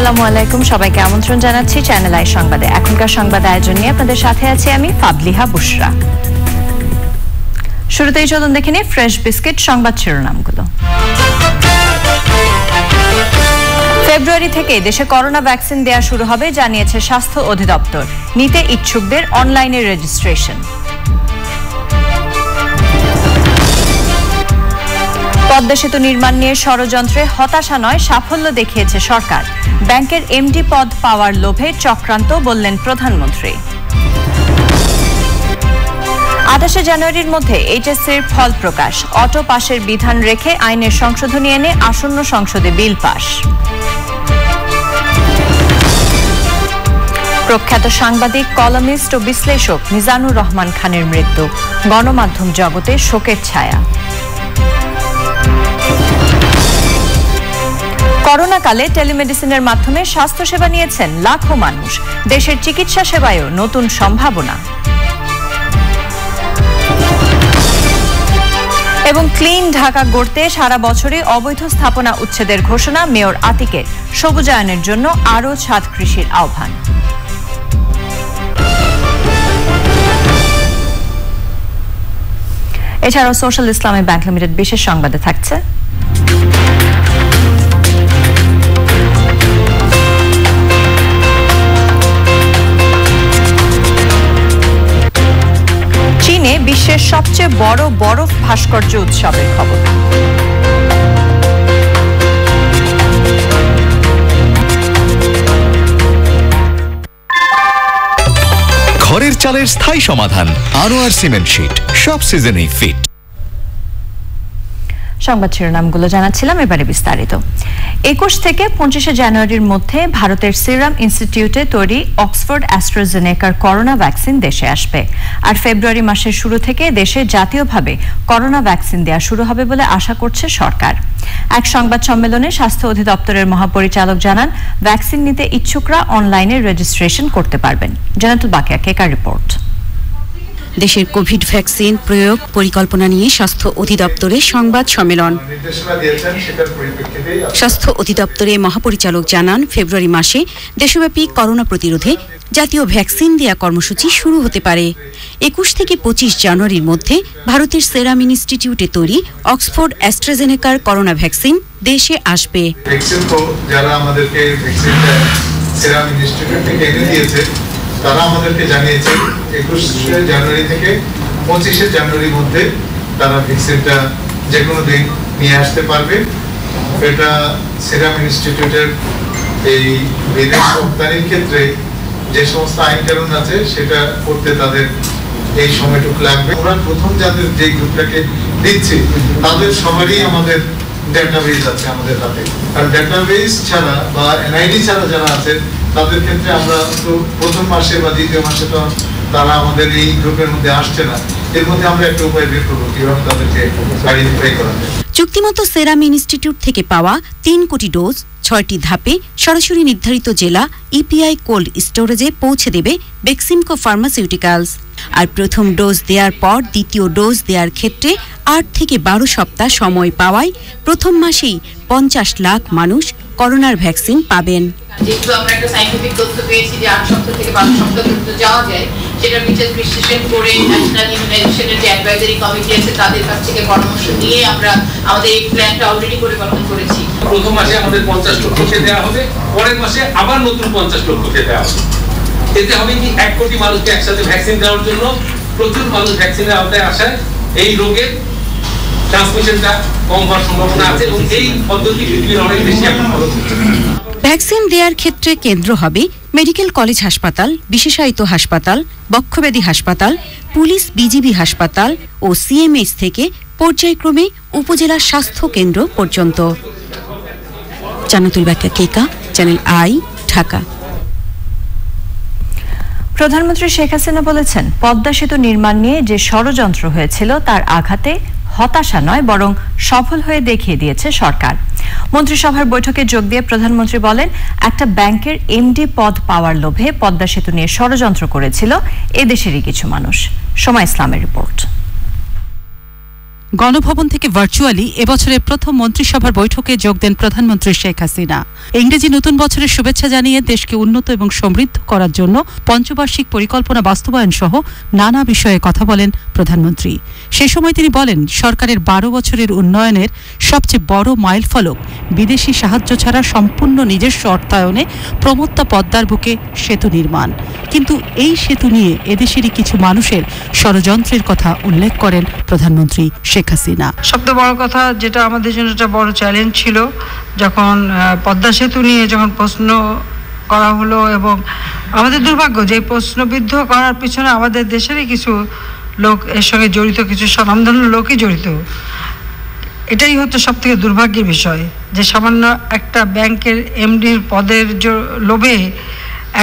আসসালামু আলাইকুম, সবাইকে আমন্ত্রণ জানাচ্ছি চ্যানেল আই সংবাদে। এখনকার সংবাদ আয়োজন নিয়ে আপনাদের সাথে আছি আমি ফাবলিহা বুশরা। শুরুতেই চলুন দেখে নিই ফ্রেশ বিস্কিট সংবাদ শিরোনামগুলো। ফেব্রুয়ারি থেকে দেশে করোনা ভ্যাকসিন দেয়া শুরু হবে জানিয়েছে স্বাস্থ্য অধিদপ্তর। নিতে ইচ্ছুকদের অনলাইনে রেজিস্ট্রেশন। পদ্মা সেতু নির্মাণ নিয়ে ষড়যন্ত্রে হতাশা নয়, সাফল্য দেখিয়েছে সরকার। ব্যাংকের এমডি পদ পাওয়ার লোভে চক্রান্ত বললেন প্রধানমন্ত্রী। 28 জানুয়ারির মধ্যে এইচএসসির ফল প্রকাশ। অটো পাসের বিধান রেখে আইনের সংশোধনী এনে আসন্ন সংসদে বিল পাস। প্রখ্যাত সাংবাদিক, কলামিস্ট ও বিশ্লেষক মিজানুর রহমান খানের মৃত্যু। গণমাধ্যম জগতে শোকের ছায়া। করোনাকালে টেলিমেডিসিনের মাধ্যমে স্বাস্থ্যসেবা নিয়েছেন লাখো মানুষ। দেশের চিকিৎসা সেবায়ও নতুন সম্ভাবনা। এবং ক্লিন ঢাকা গড়তে সারা বছরই অবৈধ স্থাপনা উচ্ছেদের ঘোষণা মেয়র আতিকের। সবুজায়নের জন্য আরও ছাদ কৃষির আহ্বান। এছাড়াও সোশ্যাল ইসলামী ব্যাংক লিমিটেড বিশেষ সংবাদে থাকছে চীনে বিশ্বের সবচেয়ে বড় বরফ ভাস্কর্য উৎসবের খবর। ঘরের চালের স্থায়ী সমাধান আনোয়ার সিমেন্ট শীট, সব সিজনেই ফিট। সংবাদ শিরোনামগুলো জানাচ্ছিলাম, এবারে বিস্তারিত। 21 থেকে 25 জানুয়ারির মধ্যে ভারতের সিরাম ইনস্টিটিউটে তৈরি অক্সফোর্ড অ্যাস্ট্রাজেনেকার করোনা ভ্যাকসিন দেশে আসবে। আর ফেব্রুয়ারি মাসের শুরু থেকে দেশে জাতীয়ভাবে করোনা ভ্যাকসিন দেওয়া শুরু হবে বলে আশা করছে সরকার। এক সংবাদ সম্মেলনে স্বাস্থ্য অধিদপ্তরের মহাপরিচালক জানান, ভ্যাকসিন নিতে ইচ্ছুকরা অনলাইনে রেজিস্ট্রেশন করতে পারবেন। জানাতুল বাকিয়া কেকার রিপোর্ট। দেশের কোভিড ভ্যাকসিন প্রয়োগ পরিকল্পনা নিয়ে স্বাস্থ্য অধিদপ্তরের সংবাদ সম্মেলন। স্বাস্থ্য অধিদপ্তরের মহাপরিচালক জানান, ফেব্রুয়ারি মাসে দেশব্যাপী করোনা প্রতিরোধে জাতীয় ভ্যাকসিন দেয়া কর্মসূচি শুরু হতে পারে। 21 থেকে 25 জানুয়ারির মধ্যে ভারতের সেরাম ইনস্টিটিউটে তৈরি অক্সফোর্ড অ্যাস্ট্রাজেনেকার করোনা ভ্যাকসিন দেশে আসবে। যারা আমাদেরকে ভ্যাকসিনটা সেরাম ইনস্টিটিউট থেকে এনে দিয়েছে তারা আমাদেরকে জানিয়েছে 21 জানুয়ারি থেকে 25 জানুয়ারির মধ্যে তারা ভ্যাকসিনটা যে কোনো দিন নিয়ে আসতে পারবে। এটা সেরাম ইনস্টিটিউটের এই বিদেশ রপ্তানির ক্ষেত্রে যে সমস্ত আইন কানুন আছে সেটা করতে তাদের এই সময়টুকু লাগবে। আমরা প্রথম যাদের যে গ্রুপটাকে দিচ্ছি তাদের সবারই আমাদের ডেটাবেস আছে আমাদের হাতে। আর ডেটাবেস ছাড়া বা এনআইডি ছাড়া যারা আছে তাদের ক্ষেত্রে আমরা তো প্রথম মাসে বা দ্বিতীয় মাসে তো তারা আমাদের এই গ্রুপের মধ্যে আসছে না। এর মধ্যে আমরা একটা উপায় বের করবো কিভাবে তাদেরকে আইডেন্টিফাই করা যায়। চুক্তিমতো সেরাম ইনস্টিটিউট থেকে পাওয়া 3 কোটি ডোজ 6টি ধাপে সরাসরি নির্ধারিত জেলা ইপিআই কোল্ড স্টোরেজে পৌঁছে দেবে বেক্সিমকো ফার্মাসিউটিক্যালস। আর প্রথম ডোজ দেওয়ার পর দ্বিতীয় ডোজ দেওয়ার ক্ষেত্রে 8 থেকে 12 সপ্তাহ সময় পাওয়ায় প্রথম মাসেই 50 লাখ মানুষ করোনার ভ্যাকসিন পাবেন। যেহেতু আমরা একটা সায়েন্টিফিক তথ্য পেয়েছি যে 8 সপ্তাহ থেকে 12 সপ্তাহ পর্যন্ত যাওয়া যায়, সেটা বিচার বিশ্লেষণ করে ন্যাশনাল ইমিউনাইজেশনের যে অ্যাডভাইজারি কমিটি আছে তাদের কাছ থেকে পরামর্শ নিয়ে আমরা আমাদের এই প্ল্যানটা অলরেডি পরিবর্তন করেছি। প্রথম মাসে আমাদের 50 লক্ষকে দেওয়া হবে, পরের মাসে আবার নতুন 50 লক্ষকে দেওয়া হবে। এতে হবে কি 1 কোটি মানুষকে একসাথে ভ্যাকসিন দেওয়ার জন্য প্রচুর মানুষ ভ্যাকসিনের আওতায় আসায় এই রোগের ট্রান্সমিশনটা কম হওয়ার সম্ভাবনা আছে এবং এই পদ্ধতি পৃথিবীর অনেক বেশি এখন ফলো হচ্ছে। ভ্যাকসিন দেওয়ার ক্ষেত্রে কেন্দ্র হবে মেডিকেল কলেজ হাসপাতাল, বিশেষায়িত হাসপাতাল, বক্ষব্যাধি হাসপাতাল, পুলিশ বিজিবি হাসপাতাল ও সিএমএইচ থেকে পর্যায়ক্রমে উপজেলা স্বাস্থ্য কেন্দ্র পর্যন্ত। জান্নাতুল বাকিয়া কেকা, চ্যানেল আই, ঢাকা। প্রধানমন্ত্রী শেখ হাসিনা বলেছেন, পদ্মা সেতু নির্মাণ নিয়ে যে ষড়যন্ত্র হয়েছিল তার আঘাতে হতাশা নয় বরং সফল হয়ে দেখিয়ে দিয়েছে সরকার। মন্ত্রিসভার বৈঠকে যোগ দিয়ে প্রধানমন্ত্রী বলেন, একটা ব্যাংকের এমডি পদ পাওয়ার লোভে পদ্মা সেতু নিয়ে ষড়যন্ত্র করেছিল এদেশেরই কিছু মানুষ। সময় ইসলামের রিপোর্ট। গণভবন থেকে ভার্চুয়ালি এবছরের প্রথম মন্ত্রিসভার বৈঠকে যোগ দেন প্রধানমন্ত্রী শেখ হাসিনা। ইংরেজি নতুন বছরের শুভেচ্ছা জানিয়ে দেশকে উন্নত এবং সমৃদ্ধ করার জন্য পঞ্চবার্ষিক পরিকল্পনা বাস্তবায়ন সহ নানা বিষয়ে কথা বলেন প্রধানমন্ত্রী। সে সময় তিনি বলেন, সরকারের 12 বছরের উন্নয়নের সবচেয়ে বড় মাইলফলক বিদেশি সাহায্য ছাড়া সম্পূর্ণ নিজস্ব অর্থায়নে প্রমত্তা পদ্মার বুকে সেতু নির্মাণ। কিন্তু এই সেতু নিয়ে এদেশেরই কিছু মানুষের ষড়যন্ত্রের কথা উল্লেখ করেন প্রধানমন্ত্রী শেখ হাসিনা। সবচেয়ে বড় কথা যেটা আমাদের জন্য একটা বড় চ্যালেঞ্জ ছিল, যখন পদ্মা সেতু নিয়ে যখন প্রশ্ন করা হলো, এবং আমাদের দুর্ভাগ্য যে প্রশ্নবিদ্ধ করার পিছনে আমাদের দেশেরই কিছু লোক এর সঙ্গে জড়িত, কিছু স্বনামধন্য লোকই জড়িত। এটাই হচ্ছে সব থেকে দুর্ভাগ্যের বিষয়, যে সামান্য একটা ব্যাংকের এমডির পদের লোভে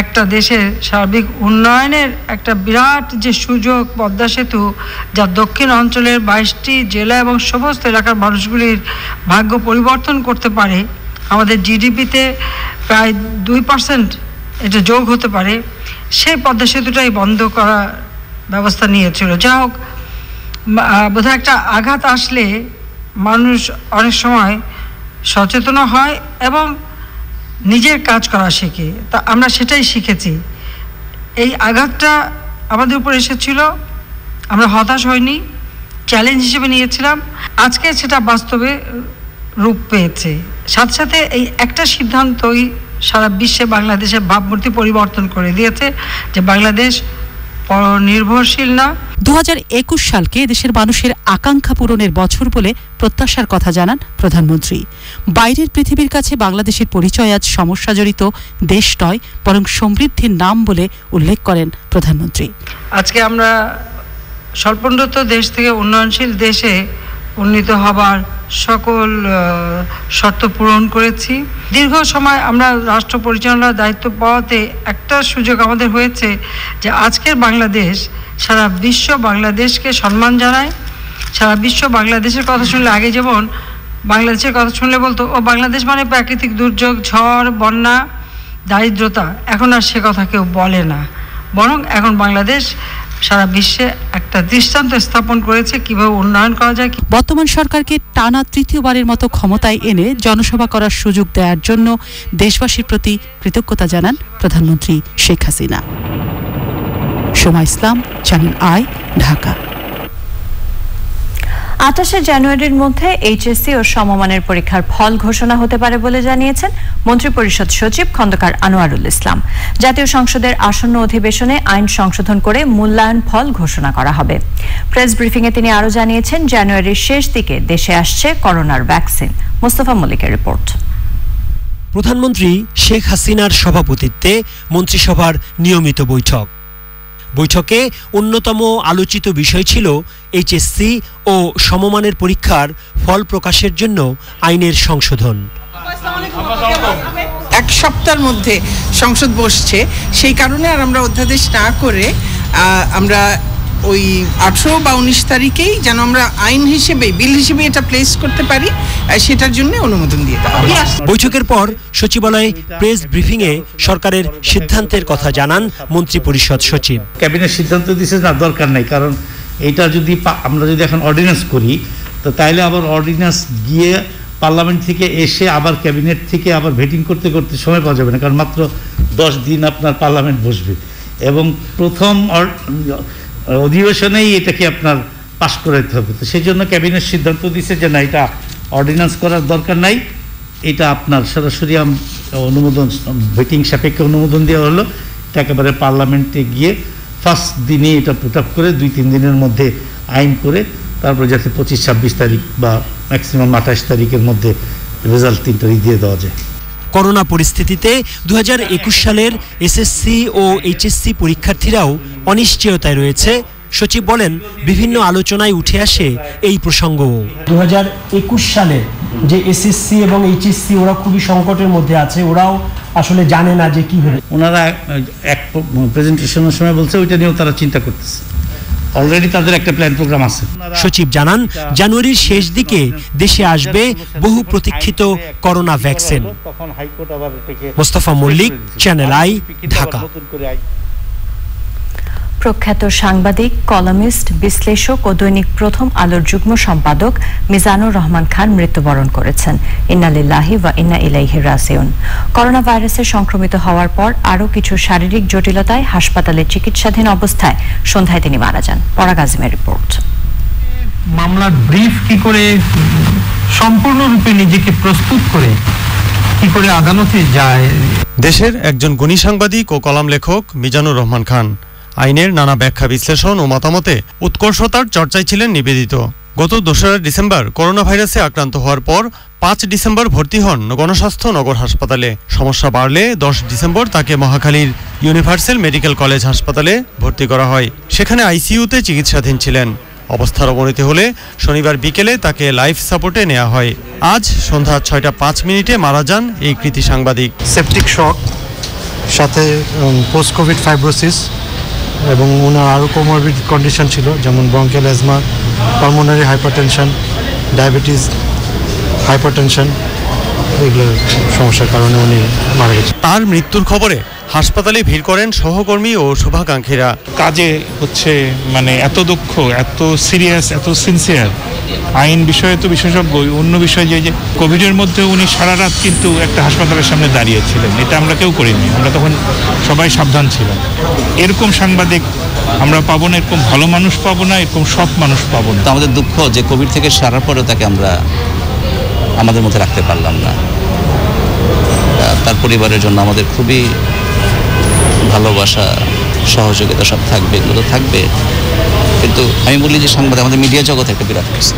একটা দেশের সার্বিক উন্নয়নের একটা বিরাট যে সুযোগ পদ্মা সেতু, যা দক্ষিণ অঞ্চলের 22টি জেলা এবং সমস্ত এলাকার মানুষগুলির ভাগ্য পরিবর্তন করতে পারে, আমাদের জিডিপিতে প্রায় 2% এটা যোগ হতে পারে, সেই পদ্মা সেতুটাই বন্ধ করার ব্যবস্থা নিয়েছিল। যা হোক, বোধহয় একটা আঘাত আসলে মানুষ অনেক সময় সচেতন হয় এবং নিজের কাজ করা শেখে। তা আমরা সেটাই শিখেছি। এই আঘাতটা আমাদের উপর এসেছিল, আমরা হতাশ হইনি, চ্যালেঞ্জ হিসেবে নিয়েছিলাম। আজকে সেটা বাস্তবে রূপ পেয়েছে। সাথে সাথে এই একটা সিদ্ধান্তই সারা বিশ্বে বাংলাদেশের ভাবমূর্তি পরিবর্তন করে দিয়েছে, যে বাংলাদেশ পরনির্ভরশীল না। 2021 সালকে দেশের মানুষের আকাঙ্ক্ষা পূরণের বছর বলে প্রত্যাশার কথা জানান প্রধানমন্ত্রী। বাইরের পৃথিবীর কাছে বাংলাদেশের পরিচয় আজ সমস্যা জড়িত দেশ নয়, বরং সমৃদ্ধির নাম বলে উল্লেখ করেন প্রধানমন্ত্রী। আজকে আমরা স্বল্পোন্নত দেশ থেকে উন্নয়নশীল দেশে উন্নীত হবার সকল শর্ত পূরণ করেছি। দীর্ঘ সময় আমরা রাষ্ট্র পরিচালনার দায়িত্ব পাওয়াতে একটা সুযোগ আমাদের হয়েছে, যে আজকের বাংলাদেশ সারা বিশ্ব বাংলাদেশকে সম্মান জানায়। সারা বিশ্ব বাংলাদেশের কথা শুনলে, আগে যেমন বাংলাদেশের কথা শুনলে বলতো ও বাংলাদেশ মানে প্রাকৃতিক দুর্যোগ, ঝড়, বন্যা, দারিদ্রতা, এখন আর সে কথা কেউ বলে না, বরং এখন বাংলাদেশ সারা বিশ্বে একটা দৃষ্টান্ত স্থাপন করেছে কিভাবে উন্নয়ন করা যায়। বর্তমান সরকারকে টানা তৃতীয়বারের মতো ক্ষমতায় এনে জনসভা করার সুযোগ দেওয়ার জন্য দেশবাসীর প্রতি কৃতজ্ঞতা জানান প্রধানমন্ত্রী শেখ হাসিনা। সোমা ইসলাম, চ্যানেল আই, ঢাকা। 28শে জানুয়ারির মধ্যে এইচএসসি ও সমমানের পরীক্ষার ফল ঘোষণা হতে পারে বলে জানিয়েছেন মন্ত্রিপরিষদ সচিব খন্দকার আনোয়ারুল ইসলাম। জাতীয় সংসদের আসন্ন অধিবেশনে আইন সংশোধন করে মূল্যায়ন ফল ঘোষণা করা হবে। প্রেস ব্রিফিংয়ে তিনি আরও জানিয়েছেন, জানুয়ারির শেষ দিকে দেশে আসছে করোনার ভ্যাকসিন। মোস্তফা মল্লিকের রিপোর্ট। প্রধানমন্ত্রী শেখ হাসিনার সভাপতিত্বে মন্ত্রিসভার নিয়মিত বৈঠকে অন্যতম আলোচিত বিষয় ছিল এইচএসসি ও সমমানের পরীক্ষার ফল প্রকাশের জন্য আইনের সংশোধন। এক সপ্তাহের মধ্যে সংসদ বসছে, সেই কারণে আর আমরা অধ্যাদেশ না করে আমরা ওই 18 বা 19 তারিখেই যেন আমরা আইন হিসেবে, বিল হিসেবে এটা প্লেস করতে পারি, সেটার জন্য অনুমোদন দিয়ে দেওয়া। বৈঠকের পর সচিবালয়ে প্রেস ব্রিফিংয়ে সরকারের সিদ্ধান্তের কথা জানান মন্ত্রিপরিষদ সচিব। ক্যাবিনেট সিদ্ধান্ত দিয়েছে না, দরকার নেই, কারণ এটা যদি আমরা যদি এখন অর্ডিন্যান্স করি, তো তাইলে আবার অর্ডিন্যান্স গিয়ে পার্লামেন্ট থেকে এসে আবার ক্যাবিনেট থেকে আবার ভেটিং করতে করতে সময় পাওয়া যাবে না, কারণ মাত্র 10 দিন আপনার পার্লামেন্ট বসবে এবং প্রথম অধিবেশনেই এটাকে আপনার পাশ করে দিতে হবে। তো সেই জন্য ক্যাবিনেট সিদ্ধান্ত দিয়েছে যে না, এটা অর্ডিন্যান্স করার দরকার নাই, এটা আপনার সরাসরি অনুমোদন, ভেটিং সাপেক্ষে অনুমোদন দেওয়া হলো। এটা একেবারে পার্লামেন্টে গিয়ে ফার্স্ট দিনে এটা পুট আপ করে 2-3 দিনের মধ্যে আইন করে তারপর যাতে 25-26 তারিখ বা ম্যাক্সিমাম 28 তারিখের মধ্যে রেজাল্ট 3 তারিখ দিয়ে দেওয়া যায়। করোনা পরিস্থিতিতে 2021 সালের এসএসসি ও এইচএসসি পরীক্ষার্থীরাও অনিশ্চয়তায় রয়েছে। সচিব বলেন, বিভিন্ন আলোচনায় উঠে আসে এই প্রসঙ্গ। 2021 সালে যে এসএসসি এবং এইচএসসি ওরা খুবই সংকটের মধ্যে আছে, ওরাও আসলে জানে না যে কি হবে। ওনারা এক প্রেজেন্টেশনের সময় বলছে ওইটা নিয়েও তারা চিন্তা করতেছে, অলরেডি তাদের একটা প্ল্যান প্রোগ্রাম আছে। সচিব জানান, জানুয়ারির শেষ দিকে দেশে আসবে বহু প্রতীক্ষিত corona vaccine. Mostafa Mallick, Channel I, Dhaka. প্রখ্যাত সাংবাদিক, কলামিস্ট, বিশ্লেষক ও দৈনিক প্রথম আলোর যুগ্ম সম্পাদক মিজানুর রহমান খান মৃত্যুবরণ করেছেন। ইন্না লিল্লাহি ওয়া ইন্না ইলাইহি রাজিউন। করোনা ভাইরাসে সংক্রমিত হওয়ার পর আরও কিছু শারীরিক জটিলতায় হাসপাতালে চিকিৎসাধীন অবস্থায় সন্ধ্যায় তিনি মারা যান। পরাগ আজিমের রিপোর্ট। মামলার ব্রিফ কি করে সম্পূর্ণরূপে নিজেকে প্রস্তুত করে কি করে আদালতে যায়। দেশের একজন গুণী সাংবাদিক ও কলাম লেখক মিজানুর রহমান খান আইনের নানা ব্যাখ্যা, বিশ্লেষণ ও মতামতে উৎকর্ষতার চর্চায় ছিলেন নিবেদিত। গত 2রা ডিসেম্বর করোনা ভাইরাসে আক্রান্ত হওয়ার পর 5 ডিসেম্বর ভর্তি হন গণস্বাস্থ্য নগর হাসপাতালে। সমস্যা বাড়লে 10 ডিসেম্বর তাকে মহাখালীর ইউনিভার্সাল মেডিকেল কলেজ হাসপাতালে ভর্তি করা হয়। সেখানে আইসিইউতে চিকিৎসাধীন ছিলেন। অবস্থার অবনতি হলে শনিবার বিকেলে তাকে লাইফ সাপোর্টে নেওয়া হয়। আজ সন্ধ্যা 6টা 5 মিনিটে মারা যান এই কৃতি সাংবাদিক। সেপটিক শক সাথে পোস্ট কোভিড ফাইব্রোসিস এবং ওনার আরও কোমরবিড কন্ডিশন ছিল, যেমন bronchial asthma, pulmonary hypertension, diabetes, hypertension, এগুলোর সমস্যার কারণে উনি মারা গেছেন। তার মৃত্যুর খবরে হাসপাতালে ভিড় করেন সহকর্মী ও শুভাকাঙ্ক্ষীরা। কাজে হচ্ছে মানে এত দক্ষ, এত সিরিয়াস, এত সিনসিয়ার, আইন বিষয়ে তো বিশেষজ্ঞ, অন্য বিষয়ে যে কোভিডের মধ্যে উনি সারা রাত কিন্তু একটা হাসপাতালের সামনে দাঁড়িয়েছিলেন, এটা আমরা কেউ করিনি। আমরা তখন সবাই সাবধান ছিলাম। এরকম সাংবাদিক আমরা পাবো না, এরকম ভালো মানুষ পাবো না, এরকম সৎ মানুষ পাবো না। আমাদের দুঃখ যে কোভিড থেকে সারার পরেও তাকে আমরা আমাদের মধ্যে রাখতে পারলাম না। তার পরিবারের জন্য আমাদের খুবই ভালোবাসা, সহযোগিতা সব থাকবে, এগুলো তো থাকবে, কিন্তু আমি বলি যে সাংবাদিক আমাদের মিডিয়া জগতে একটা বিরাট কিছু।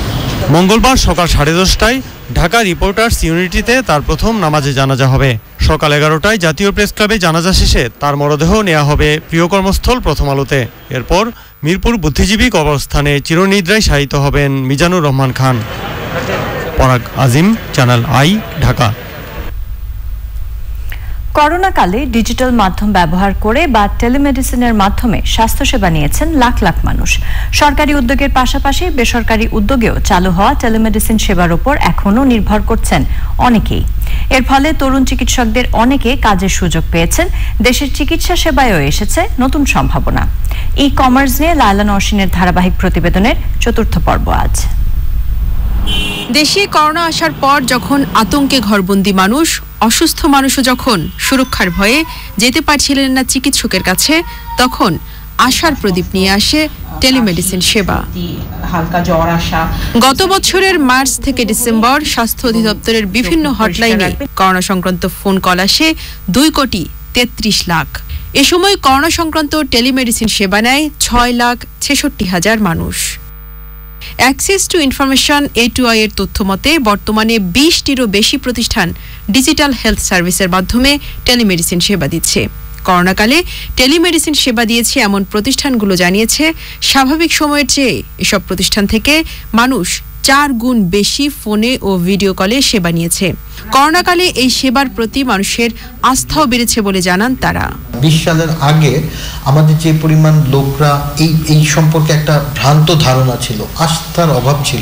মঙ্গলবার সকাল 10:30টায় ঢাকা রিপোর্টার্স ইউনিটিতে তার প্রথম নামাজে জানাজা হবে। সকাল 11টায় জাতীয় প্রেস ক্লাবে জানাজা শেষে তার মরদেহ নেওয়া হবে প্রিয় কর্মস্থল প্রথম আলোতে। এরপর মিরপুর বুদ্ধিজীবী কবরস্থানে চিরনিদ্রায় শায়িত হবেন মিজানুর রহমান খান। পরাগ আজিম, চ্যানেল আই, ঢাকা। করোনাকালে ডিজিটাল মাধ্যম ব্যবহার করে বা টেলিমেডিসিনের মাধ্যমে স্বাস্থ্যসেবা নিয়েছেন লাখ লাখ মানুষ। সরকারি উদ্যোগের পাশাপাশি বেসরকারি উদ্যোগেও চালু হওয়া টেলিমেডিসিন সেবার উপর এখনও নির্ভর করছেন অনেকেই। এর ফলে তরুণ চিকিৎসকদের অনেকে কাজের সুযোগ পেয়েছেন। দেশের চিকিৎসা সেবায়ও এসেছে নতুন সম্ভাবনা। ই কমার্স নিয়ে লায়লা নওশিনের ধারাবাহিক প্রতিবেদনের 4র্থ পর্ব আজ। দেশে করোনা আসার পর যখন আতঙ্কে ঘরবন্দি মানুষ, অসুস্থ মানুষও যখন সুরক্ষার ভয়ে যেতে পারছিলেন না চিকিৎসকের কাছে, তখন আশার প্রদীপ নিয়ে আসে টেলিমেডিসিন সেবা। হালকা জ্বর আসা গত বছরের মার্চ থেকে ডিসেম্বর স্বাস্থ্য অধিদপ্তরের বিভিন্ন হটলাইনে করোনা সংক্রান্ত ফোন কল আসে 2,33,00,000। এ সময় করোনা সংক্রান্ত টেলিমেডিসিন সেবা নেয় 6,66,000 মানুষ। অ্যাক্সেস টু ইনফরমেশন A2I এর তথ্য মতে বর্তমানে 20টিরও বেশি প্রতিষ্ঠান ডিজিটাল হেলথ সার্ভিসের মাধ্যমে টেলিমেডিসিন সেবা দিচ্ছে। করোনাকালে টেলিমেডিসিন সেবা দিয়েছে এমন প্রতিষ্ঠানগুলো জানিয়েছে, স্বাভাবিক সময়ের চেয়ে এসব প্রতিষ্ঠান থেকে মানুষ 4 গুণ বেশি ফোনে ও ভিডিও কলে সেবা নিয়েছে। করোনাকালে এই সেবার প্রতি মানুষের আস্থাও বেড়েছে বলে জানান তারা। 20 সালের আগে আমাদের যে পরিমাণ লোকরা এই সম্পর্কে একটা ভ্রান্ত ধারণা ছিল, আস্থার অভাব ছিল,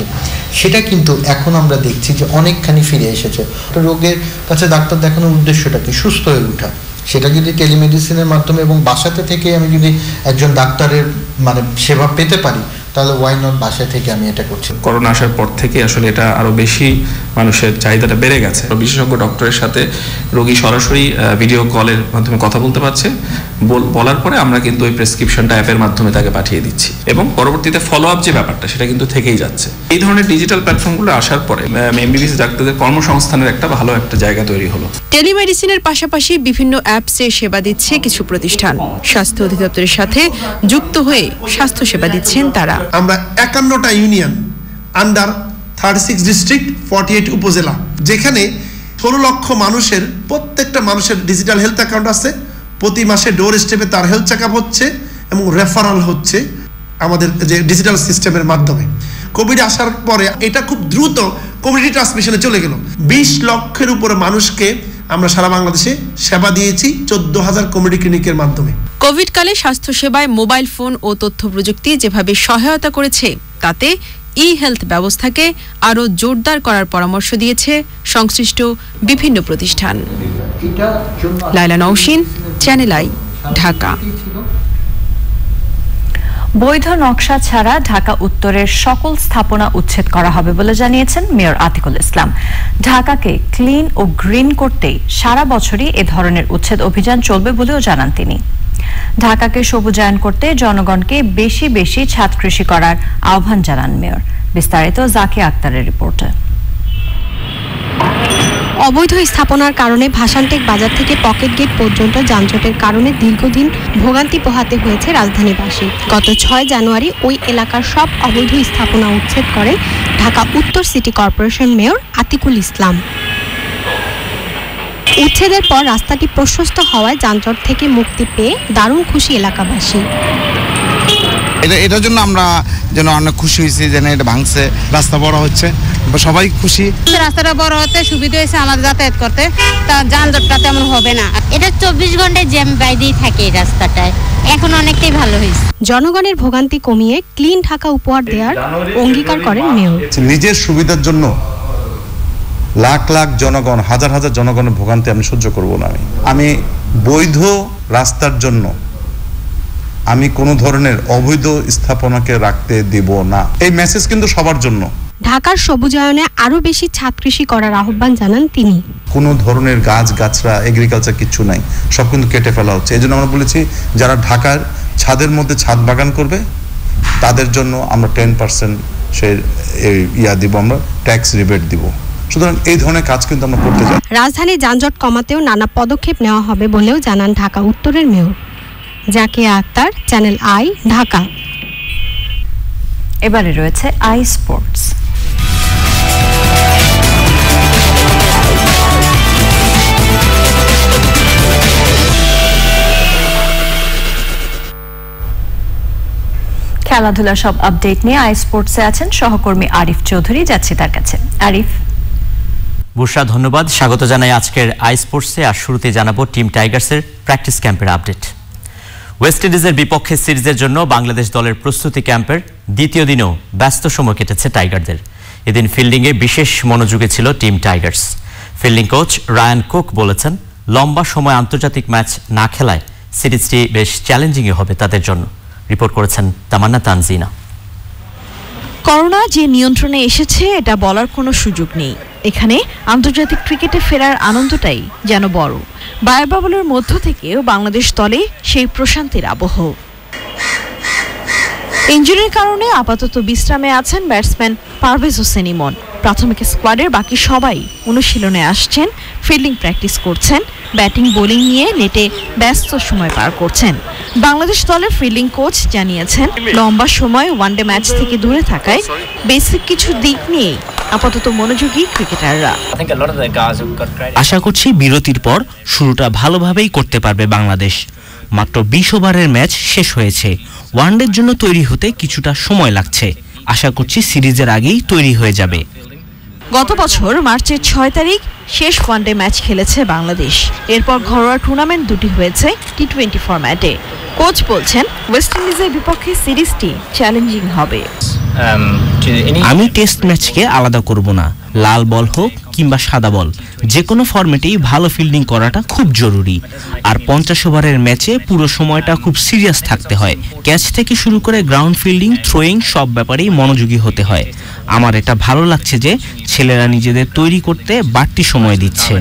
সেটা কিন্তু এখন আমরা দেখছি যে অনেকখানি ফিরে এসেছে। রোগের কাছে ডাক্তার দেখানোর উদ্দেশ্যটা কি? সুস্থ হয়ে ওঠা। সেটা যদি টেলিমেডিসিনের মাধ্যমে এবং বাসাতে থেকে আমি যদি একজন ডাক্তারের সেবা পেতে পারি, তাহলে ওয়াই নট বাসা থেকে আমি এটা করছি। করোনা আসার পর থেকে আসলে এটা আরো বেশি মানুষের চাহিদাটা বেড়ে গেছে। বিশেষজ্ঞ ডক্টরের সাথে রোগী সরাসরি ভিডিও কলের মাধ্যমে কথা বলতে পারছে। বলার পরে আমরা কিন্তু ওই প্রেসক্রিপশনটা অ্যাপের মাধ্যমে তাকে পাঠিয়ে দিচ্ছি এবং পরবর্তীতে ফলো আপ যে ব্যাপারটা সেটা কিন্তু থেকেই যাচ্ছে। এই ধরনের ডিজিটাল প্ল্যাটফর্মগুলো আসার পরে এমবিবিএস ডাক্তারদের কর্মসংস্থানের একটা ভালো একটা জায়গা তৈরি হলো। টেলিমেডিসিনের পাশাপাশি বিভিন্ন অ্যাপসে সেবা দিচ্ছে কিছু প্রতিষ্ঠান। স্বাস্থ্য অধিদপ্তরের সাথে যুক্ত হয়ে স্বাস্থ্য সেবা দিচ্ছেন তারা। আমরা 51টা ইউনিয়ন আন্ডার 36 ডিস্ট্রিক্ট 48 উপজেলা, যেখানে 16 লক্ষ মানুষের প্রত্যেকটা মানুষের ডিজিটাল হেলথ অ্যাকাউন্ট আছে। প্রতি মাসে ডোর স্টেপে তার হেলথ চেক আপ হচ্ছে এবং রেফারাল হচ্ছে আমাদের যে ডিজিটাল সিস্টেমের মাধ্যমে। কোভিড আসার পরে এটা খুব দ্রুত কমিউনিটি ট্রান্সমিশনে চলে গেল। 20 লক্ষের উপরে মানুষকে আমরা সারা বাংলাদেশে সেবা দিয়েছি 14,000 কমিউনিটি ক্লিনিকের মাধ্যমে। কোভিড কালে স্বাস্থ্য সেবায় মোবাইল ফোন ও তথ্য প্রযুক্তি যেভাবে সহায়তা করেছে, তাতে ই হেলথ ব্যবস্থাকে আরো জোরদার করার পরামর্শ দিয়েছে সংশ্লিষ্ট বিভিন্ন প্রতিষ্ঠান। Laila Nowshin, channel I, Dhaka. বৈধ নকশা ছাড়া ঢাকা উত্তরের সকল স্থাপনা উচ্ছেদ করা হবে বলে জানিয়েছেন মেয়র আতিকুল ইসলাম। ঢাকাকে ক্লিন ও গ্রিন করতেই সারা বছরই এ ধরনের উচ্ছেদ অভিযান চলবে বলেও জানান তিনি। ঢাকাকে সবুজায়ন করতে জনগণকে বেশি বেশি ছাদ কৃষি করার আহ্বান জানান মেয়র। বিস্তারিত জাকিয়া আক্তারের রিপোর্টে। অবৈধ স্থাপনার কারণে ভাসানটেক বাজার থেকে পকেট গেট পর্যন্ত যানজটের কারণে দীর্ঘদিন ভোগান্তি পোহাতে হয়েছে রাজধানীবাসী। গত 6 জানুয়ারি ওই এলাকার সব অবৈধ স্থাপনা উচ্ছেদ করে ঢাকা উত্তর সিটি কর্পোরেশন মেয়র আতিকুল ইসলাম। উচ্ছেদের পর রাস্তাটি প্রশস্ত হওয়ায় যানজট থেকে মুক্তি পেয়ে দারুণ খুশি এলাকাবাসী। এটার জন্য আমরা যেন অনেক খুশি হয়েছি, যেন এটা ভাঙছে, রাস্তা বড় হচ্ছে, সবাই খুশি। রাস্তাটা বড় হতে সুবিধা হয়েছে আমাদের যাতায়াত করতে, তা যানজটটা তেমন হবে না। এটা 24 ঘন্টায় জ্যাম বাইরেই থাকে এই রাস্তাটায়, এখন অনেকটাই ভালো হয়েছে। জনগণের ভোগান্তি কমিয়ে ক্লিন ঢাকা উপহার দেওয়ার অঙ্গীকার করেন মেয়র। নিজের সুবিধার জন্য লাখ লাখ জনগণ, হাজার হাজার জনগণের ভোগান্তি আমি সহ্য করব না। আমি বৈধ রাস্তার জন্য আমি কোনো ধরনের অবৈধ স্থাপনাকে রাখতে দেব না। এই মেসেজ কিন্তু সবার জন্য। ঢাকার সবুজায়নে আরো বেশি ছাদ কৃষি করার আহ্বান জানান তিনি। কোনো ধরনের গাছগাছরা, এগ্রিকালচার কিছু নাই, সব কিন্তু কেটে ফেলা হচ্ছে। এই জন্য আমরা বলেছি যারা ঢাকার ছাদের মধ্যে ছাদ বাগান করবে তাদের জন্য আমরা 10% দিব, আমরা ট্যাক্স রিবেট দিব। সুতরাং এই ধরনের কাজ কিন্তু আমরা করতে চাই। রাজধানী যানজট কমাতেও নানা পদক্ষেপ নেওয়া হবে বলেও জানান ঢাকা উত্তরের মেয়র। Zakia Akter, channel I, Dhaka. এবারে রয়েছে আই স্পোর্টস। খেলাধুলার সব আপডেট নিয়ে আই স্পোর্টসে আছেন সহকর্মী আরিফ চৌধুরী। যাচ্ছি তার কাছে। আরিফ। বুশরা, ধন্যবাদ। স্বাগত জানাই আজকের আই স্পোর্টসে। আর শুরুতে জানাবো টিম টাইগার্সের প্র্যাকটিস ক্যাম্পের আপডেট। ওয়েস্ট ইন্ডিজের বিপক্ষে সিরিজের জন্য বাংলাদেশ দলের প্রস্তুতি ক্যাম্পের দ্বিতীয় দিনেও ব্যস্ত সময় কেটেছে টাইগারদের। এদিন ফিল্ডিংয়ে বিশেষ মনোযোগে ছিল team tigers. Fielding coach Ryan Cook বলেছেন, লম্বা সময় আন্তর্জাতিক ম্যাচ না খেলায় সিরিজটি বেশ চ্যালেঞ্জিংই হবে তাদের জন্য। রিপোর্ট করেছেন তামান্না তানজিনা। করোনা যে নিয়ন্ত্রণে এসেছে এটা বলার কোনো সুযোগ নেই। এখানে আন্তর্জাতিক ক্রিকেটে ফেরার আনন্দটাই যেন বড়। বায়ুবাবলের মধ্য থেকেও বাংলাদেশ দলে সেই প্রশান্তির আবহ। ইনজুরির কারণে আপাতত বিশ্রামে আছেন ব্যাটসম্যান পারভেজ হোসেন ইমন। প্রাথমিক স্কোয়াডের বাকি সবাই অনুশীলনে আসছেন, ফিল্ডিং প্র্যাকটিস করছেন, ব্যাটিং বোলিং নিয়ে নেটে ব্যস্ত সময় পার করছেন। বাংলাদেশ দলের ফিল্ডিং কোচ জানিয়েছেন, লম্বা সময় ওয়ানডে ম্যাচ থেকে দূরে থাকায় বেসিক কিছু দিক নিয়ে আপাতত মনোযোগী ক্রিকেটাররা। আশা করছি বিরতির পর শুরুটা ভালোভাবেই করতে পারবে বাংলাদেশ। মাত্র 20 ওভারের ম্যাচ শেষ হয়েছে। ওয়ানডের জন্য তৈরি হতে কিছুটা সময় লাগছে। আশা করছি সিরিজের আগেই তৈরি হয়ে যাবে। গত বছর মার্চের 6 তারিখ শেষ ওয়ানডে ম্যাচ খেলেছে বাংলাদেশ। এরপর ঘরোয়া টুর্নামেন্ট দুটি হয়েছে টি20 ফরম্যাটে। কোচ বলছেন, ওয়েস্ট ইন্ডিজের বিপক্ষে সিরিজটি চ্যালেঞ্জিং হবে। আমি টেস্ট ম্যাচকে আলাদা করব না। লাল বল হোক কিংবা সাদা বল, যে কোনো ফরম্যাটেই ভালো ফিল্ডিং করাটা খুব জরুরি। আর 50 ওভারের ম্যাচে পুরো সময়টা খুব সিরিয়াস থাকতে হয়। ক্যাচ থেকে শুরু করে গ্রাউন্ড ফিল্ডিং, থ্রোয়িং সব ব্যাপারেই মনোযোগী হতে হয়। আমার এটা ভালো লাগছে যে ছেলেরা নিজেদের তৈরি করতে বাড়তি সময় দিচ্ছে।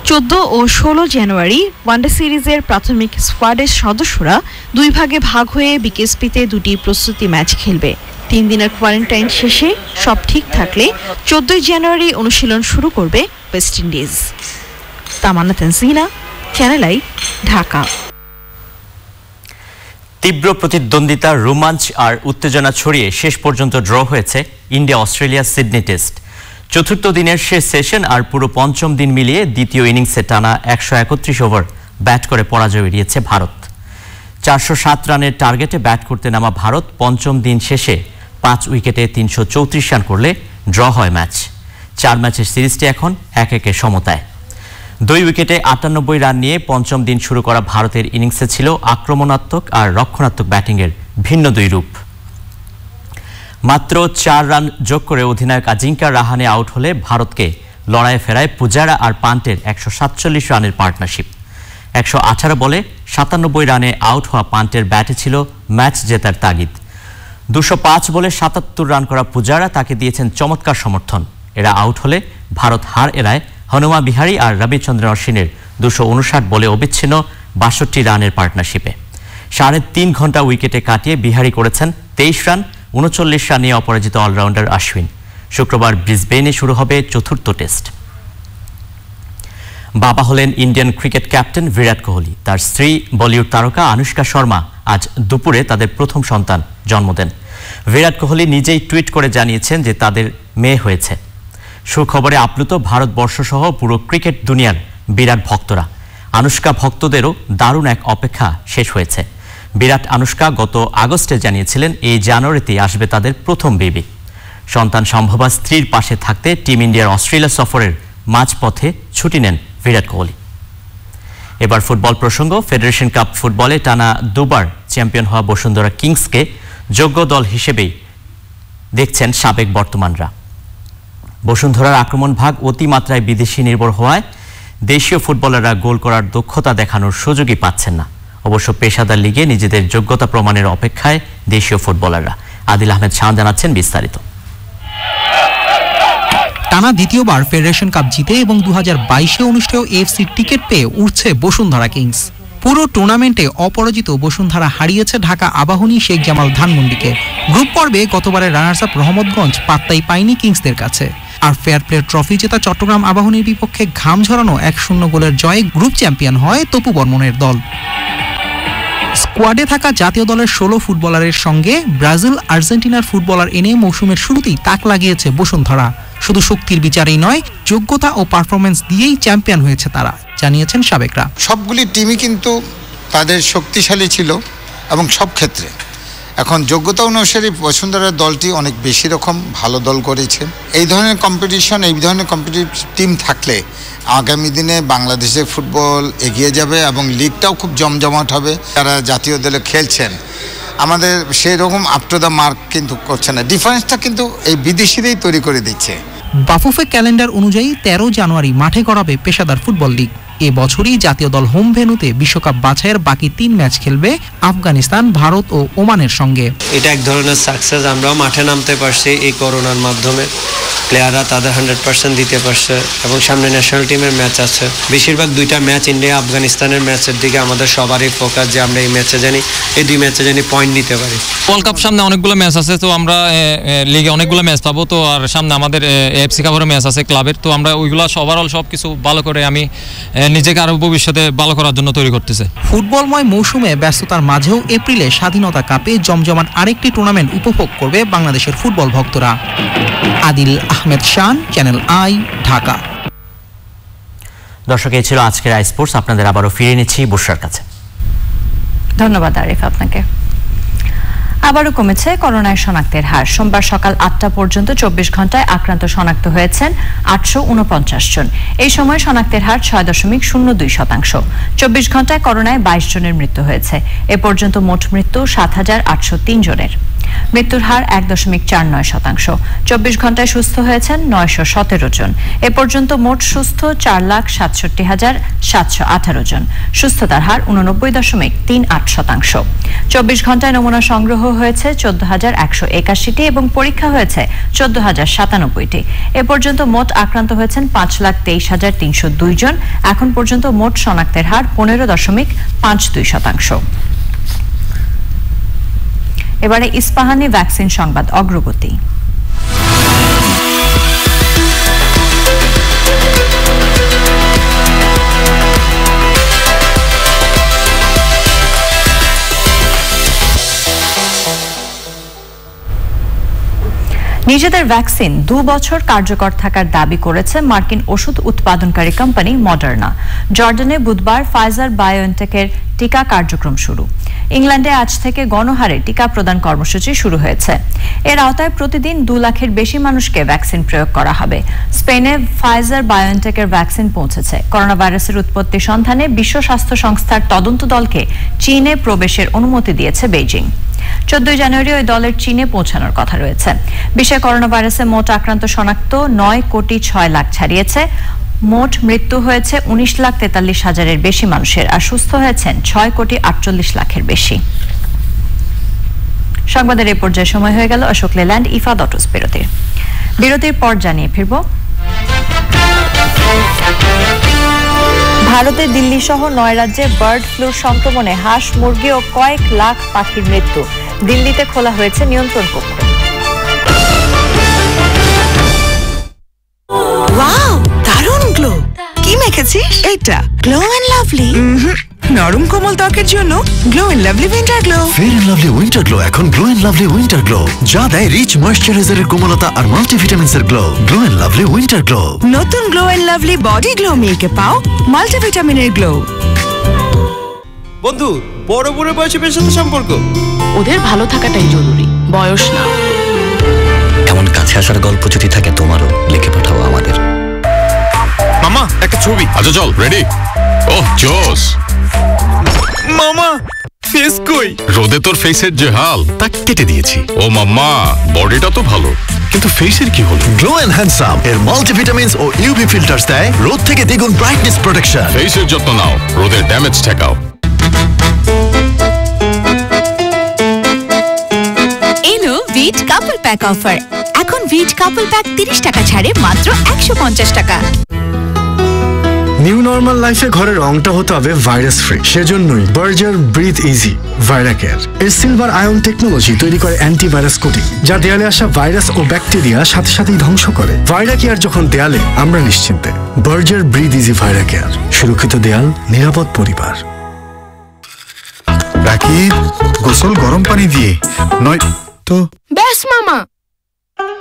14 ও 16 জানুয়ারি ওয়ানডে সিরিজের প্রাথমিক স্কোয়াডের সদস্যরা দুই ভাগে ভাগ হয়ে বিকেএসপিতে দুটি প্রস্তুতি ম্যাচ খেলবে। 3 দিনের কোয়ারেন্টাইন শেষে সব ঠিক থাকলে 14 জানুয়ারি অনুশীলন শুরু করবে West Indies. Tamanna Tanzina, channel I, Dhaka. তীব্র প্রতিদ্বন্দ্বিতা, রোমাঞ্চ আর উত্তেজনা ছড়িয়ে শেষ পর্যন্ত ড্র হয়েছে ইন্ডিয়া অস্ট্রেলিয়া সিডনি টেস্ট। চতুর্থ দিনের শেষ সেশন আর পুরো পঞ্চম দিন মিলিয়ে দ্বিতীয় ইনিংসে টানা 131 ওভার ব্যাট করে পরাজয় এড়িয়েছে ভারত। 407 রানের টার্গেটে ব্যাট করতে নামা ভারত পঞ্চম দিন শেষে 5 উইকেটে 334 রান করলে ড্র হয় ম্যাচ। 4 ম্যাচের সিরিজটি এখন 1-1 সমতায়। 2 উইকেটে 98 রান নিয়ে পঞ্চম দিন শুরু করা ভারতের ইনিংসে ছিল আক্রমণাত্মক আর রক্ষণাত্মক ব্যাটিংয়ের ভিন্ন দুই রূপ। মাত্র 4 রান যোগ করে অধিনায়ক আজিঙ্কা রাহানে আউট হলে ভারতকে লড়াইয়ে ফেরায় পূজারা আর পান্টের 147 রানের পার্টনারশিপ। 118 বলে 97 রানে আউট হওয়া পান্টের ব্যাটে ছিল ম্যাচ জেতার তাগিদ। 205 বলে 77 রান করা পূজারা তাকে দিয়েছেন চমৎকার সমর্থন। এরা আউট হলে ভারত হার এড়ায় হনুমা বিহারী আর রবিচন্দ্রন অশ্বিনের 259 বলে অবিচ্ছিন্ন 62 রানের পার্টনারশিপে। 3.5 ঘন্টা উইকেটে কাটিয়ে বিহারী করেছেন 23 রান, 39 রান নিয়ে অপরাজিত অলরাউন্ডার আশ্বিন। শুক্রবার ব্রিসবেনে শুরু হবে চতুর্থ টেস্ট। বাবা হলেন Indian cricket captain Virat Kohli. তার স্ত্রী বলিউড তারকা আনুষ্কা শর্মা আজ দুপুরে তাদের প্রথম সন্তান জন্ম দেন। বিরাট কোহলি নিজেই টুইট করে জানিয়েছেন যে তাদের মেয়ে হয়েছে। সুখবরে আপ্লুত ভারতবর্ষ সহ পুরো ক্রিকেট দুনিয়ার বিরাট ভক্তরা। আনুষ্কা ভক্তদেরও দারুণ এক অপেক্ষা শেষ হয়েছে। বিরাট আনুষ্কা গত আগস্টে জানিয়েছিলেন এই জানুয়ারিতে আসবে তাদের প্রথম বেবি। সন্তান সম্ভবা স্ত্রীর পাশে থাকতে টিম ইন্ডিয়ার অস্ট্রেলিয়া সফরের মাঝপথে ছুটি নেন বিরাট কোহলি। এবার ফুটবল প্রসঙ্গ। ফেডারেশন কাপ ফুটবলে টানা দুবার চ্যাম্পিয়ন হওয়া বসুন্ধরা কিংসকে যোগ্য দল হিসেবেই দেখছেন সাবেক বর্তমানরা। বসুন্ধরার আক্রমণ ভাগ অতিমাত্রায় বিদেশি নির্ভর হওয়ায় দেশীয় ফুটবলাররা গোল করার দক্ষতা দেখানোর সুযোগই পাচ্ছেন না। অবশ্য পেশাদার লিগে নিজেদের যোগ্যতা প্রমাণের অপেক্ষায় দেশীয় ফুটবলাররা। আদিল আহমেদ শান জানাচ্ছেন বিস্তারিত। টানা দ্বিতীয়বার ফেডারেশন কাপ জিতে এবং 2022-এ অনুষ্ঠেয় এএফসি টিকিট পেয়ে উঠছে বসুন্ধরা কিংস। পুরো টুর্নামেন্টে অপরাজিত বসুন্ধরা হারিয়েছে ঢাকা আবাহনী শেখ জামাল ধানমন্ডিকে। গ্রুপ পর্বে গতবারের রানার্স আপ রহমতগঞ্জ পাত্তাই পায়নি কিংসদের কাছে। আর ফেয়ার প্লে ট্রফি জেতা চট্টগ্রাম আবাহনীর বিপক্ষে ঘাম ঝরানো 1-0 গোলের জয়ে গ্রুপ চ্যাম্পিয়ন হয় তপু বর্মনের দল। স্কোয়াডে থাকা জাতীয় দলের 16 ফুটবলারের সঙ্গে ব্রাজিল আর্জেন্টিনার ফুটবলার এনে মৌসুমের শুরুতেই তাক লাগিয়েছে বসুন্ধরা। শুধু শক্তির বিচারেই নয়, যোগ্যতা ও পারফরমেন্স দিয়েই চ্যাম্পিয়ন হয়েছে তারা, জানিয়েছেন সাবেকরা। সবগুলি টিমই কিন্তু তাদের শক্তিশালী ছিল এবং সব ক্ষেত্রে এখন যোগ্যতা অনুসারে বসুন্ধরার দলটি অনেক বেশি রকম ভালো দল করেছে। এই ধরনের কম্পিটিশন, এই ধরনের কম্পিটিটিভ টিম থাকলে আগামী দিনে বাংলাদেশের ফুটবল এগিয়ে যাবে এবং লিগটাও খুব জমজমাট হবে। যারা জাতীয় দলে খেলছেন আমাদের সেই রকম আপ টু দ্য মার্ক কিন্তু করছে না। ডিফারেন্সটা কিন্তু এই বিদেশিরাই তৈরি করে দিচ্ছে। বাফুফে ক্যালেন্ডার অনুযায়ী 13 জানুয়ারি মাঠে গড়াবে পেশাদার ফুটবল লিগ। এ বছরই জাতীয় দল হোম ভেন্যুতে বিশ্বকাপ বাছাইয়ের বাকি 3 ম্যাচ খেলবে আফগানিস্তান, ভারত ও ওমানের সঙ্গে। এটা এক ধরনের সাকসেস। আমরাও মাঠে নামতে পারছি এই করোনার মাধ্যমে। প্লেয়াররা তাদের 100% দিতে পারছে এবং সামনে ন্যাশনাল টিমের ম্যাচ আছে। বেশিরভাগ 2টা ম্যাচ ইন্ডিয়া আফগানিস্তানের ম্যাচের দিকে আমাদের সবারই ফোকাস যে আমরা এই ম্যাচে জানি, এই 2 ম্যাচে জানি পয়েন্ট নিতে পারি। ওয়ার্ল্ড কাপ সামনে অনেকগুলো ম্যাচ আছে, তো আমরা লিগে অনেকগুলো ম্যাচ পাবো। তো আর সামনে আমাদের এএফসি কাপের ম্যাচ আছে ক্লাবের, তো আমরা ওইগুলো ওভারঅল সব কিছু ভালো করে আমি নিজেকে আরো ভবিষ্যতে ভালো করার জন্য তৈরি করতেছে। ফুটবলময় মৌসুমে ব্যস্ততার মাঝেও এপ্রিলে স্বাধীনতা কাপে জমজমাট আরেকটি টুর্নামেন্ট উপভোগ করবে বাংলাদেশের ফুটবল ভক্তরা। আদিল আহমেদ শান, চ্যানেল আই, ঢাকা। দর্শক, এই ছিল আজকের আই স্পোর্টস। আপনাদের আবারও ফিরে নিচ্ছি বুশরার কাছে। ধন্যবাদ আরিফ আপনাকে। আবারও কমেছে করোনায় শনাক্তের হার। সোমবার সকাল 8টা পর্যন্ত 24 ঘন্টায় আক্রান্ত শনাক্ত হয়েছেন 849 জন। এই সময় শনাক্তের হার 6.02%। 24 ঘন্টায় করোনায় 22 জনের মৃত্যু হয়েছে। এ পর্যন্ত মোট মৃত্যু 7,803 জনের। মৃত্যুর হার 1.49%। 24 ঘন্টায় সুস্থ হয়েছেন 917 জন। এ পর্যন্ত মোট সুস্থ 4,67,718 জন। সুস্থতার হার 89.38%। 24 ঘন্টায় নমুনা সংগ্রহ হয়েছে 14,181টি এবং পরীক্ষা হয়েছে 14,097টি। এ পর্যন্ত মোট আক্রান্ত হয়েছেন 5,23,302 জন। এখন পর্যন্ত মোট শনাক্তের হার 15.52%। এবারে ইস্পাহানি ভ্যাকসিন সংবাদ অগ্রগতি। নিজেদের ভ্যাকসিন 2 বছর কার্যকর থাকার দাবি করেছে মার্কিন ওষুধ উৎপাদনকারী কোম্পানি মডার্না। জর্ডানে বুধবার ফাইজার বায়োএনটেকের টিকা কার্যক্রম শুরু। ইংল্যান্ডে আজ থেকে গণহারে টিকা প্রদান কর্মসূচি শুরু হয়েছে। এর আওতায় প্রতিদিন 2 লাখের বেশি মানুষকে ভ্যাকসিন প্রয়োগ করা হবে। স্পেনে ফাইজার বায়োএনটেকের ভ্যাকসিন পৌঁছেছে। করোনা ভাইরাসের উৎপত্তি সন্ধানে বিশ্ব স্বাস্থ্য সংস্থার তদন্ত দলকে চীনে প্রবেশের অনুমতি দিয়েছে বেইজিং। 14 জানুয়ারি ওই দলের চীনে পৌঁছানোর কথা রয়েছে। বিশ্বে করোনা ভাইরাসে মোট আক্রান্ত শনাক্ত 9,06,00,000 ছাড়িয়েছে। মোট মৃত্যু হয়েছে 19,43,000-এর বেশি মানুষের, আর সুস্থ হয়েছেন 6,48,00,000-এর বেশি। সংবাদের এই পর্যায়ে সময় হয়ে গেল অশোক লেল্যান্ড ইফাদ অটোস বিরতির পর জানিয়ে ফিরব। ভারতের দিল্লি সহ 9 রাজ্যে বার্ড ফ্লুর সংক্রমণে হাঁস, মুরগি ও কয়েক লাখ পাখির মৃত্যু। দিল্লিতে খোলা হয়েছে নিয়ন্ত্রণ কক্ষ। ওয়াও, দারুণ গ্লো! কি মেখেছিস? এটা গ্লো এন্ড লাভলি। নরম কোমল ত্বকের জন্য Glow and Lovely Winter Glow. Fair and Lovely Winter Glow এখন Glow and Lovely Winter Glow, যা দেয় রিচ ময়েশ্চারাইজারের কোমলতা আর মাল্টিভিটামিনসের glow. Glow and Lovely Winter Glow. নতুন Glow and Lovely Body Glow মিল্কে পাও মাল্টিভিটামিনের গ্লো। বন্ধু, বড় বড় বয়সে সাথে সম্পর্ক, ওদের ভালো থাকাটাই জরুরি, বয়স না। এমন কাছে আসার গল্প যদি থাকে তোমারও, লিখে পাঠাও আমাদের। মামা, একটা ছবি। আচ্ছা চল, রেডি? ওহ জোস। মামা, ফেস কই? রোদে তোর ফেসের যে হাল, তা কেটে দিয়েছি। ও মাম্মা, বডিটা তো ভালো, কিন্তু ফেসের কি হলো? গ্লো এন্ড হ্যান্ডসাম এর মাল্টিভিটামিনস ও ইউভি ফিল্টারস দেয় রোদ থেকে দ্বিগুণ ব্রাইটনেস প্রোটেকশন। ফেসের যত্ন নাও, রোদের ড্যামেজ ঠেকাও। এলো ভিট কাপল প্যাক অফার। এখন ভিট কাপল প্যাক 30 টাকা ছাড়ে মাত্র 150 টাকা। নিউ নর্মাল লাইফে ঘরের রংটা হতে হবে ভাইরাস ফ্রি। সেজন্যই বার্জার ব্রিথ ইজি ভাইরাকেয়ার এর সিলভার আয়ন টেকনোলজি তৈরি করে অ্যান্টিভাইরাস কোটিং, যা দেয়ালে আসা ভাইরাস ও ব্যাকটেরিয়া সাথে সাথেই ধ্বংস করে। ভাইরাকেয়ার যখন দেয়ালে, আমরা নিশ্চিন্তে। বার্জার ব্রিথ ইজি ভাইরাকেয়ার, সুরক্ষিত দেয়াল, নিরাপদ পরিবার। রাকিব, গোসল গরম পানি দিয়ে নয় তো। ব্যাস মামা,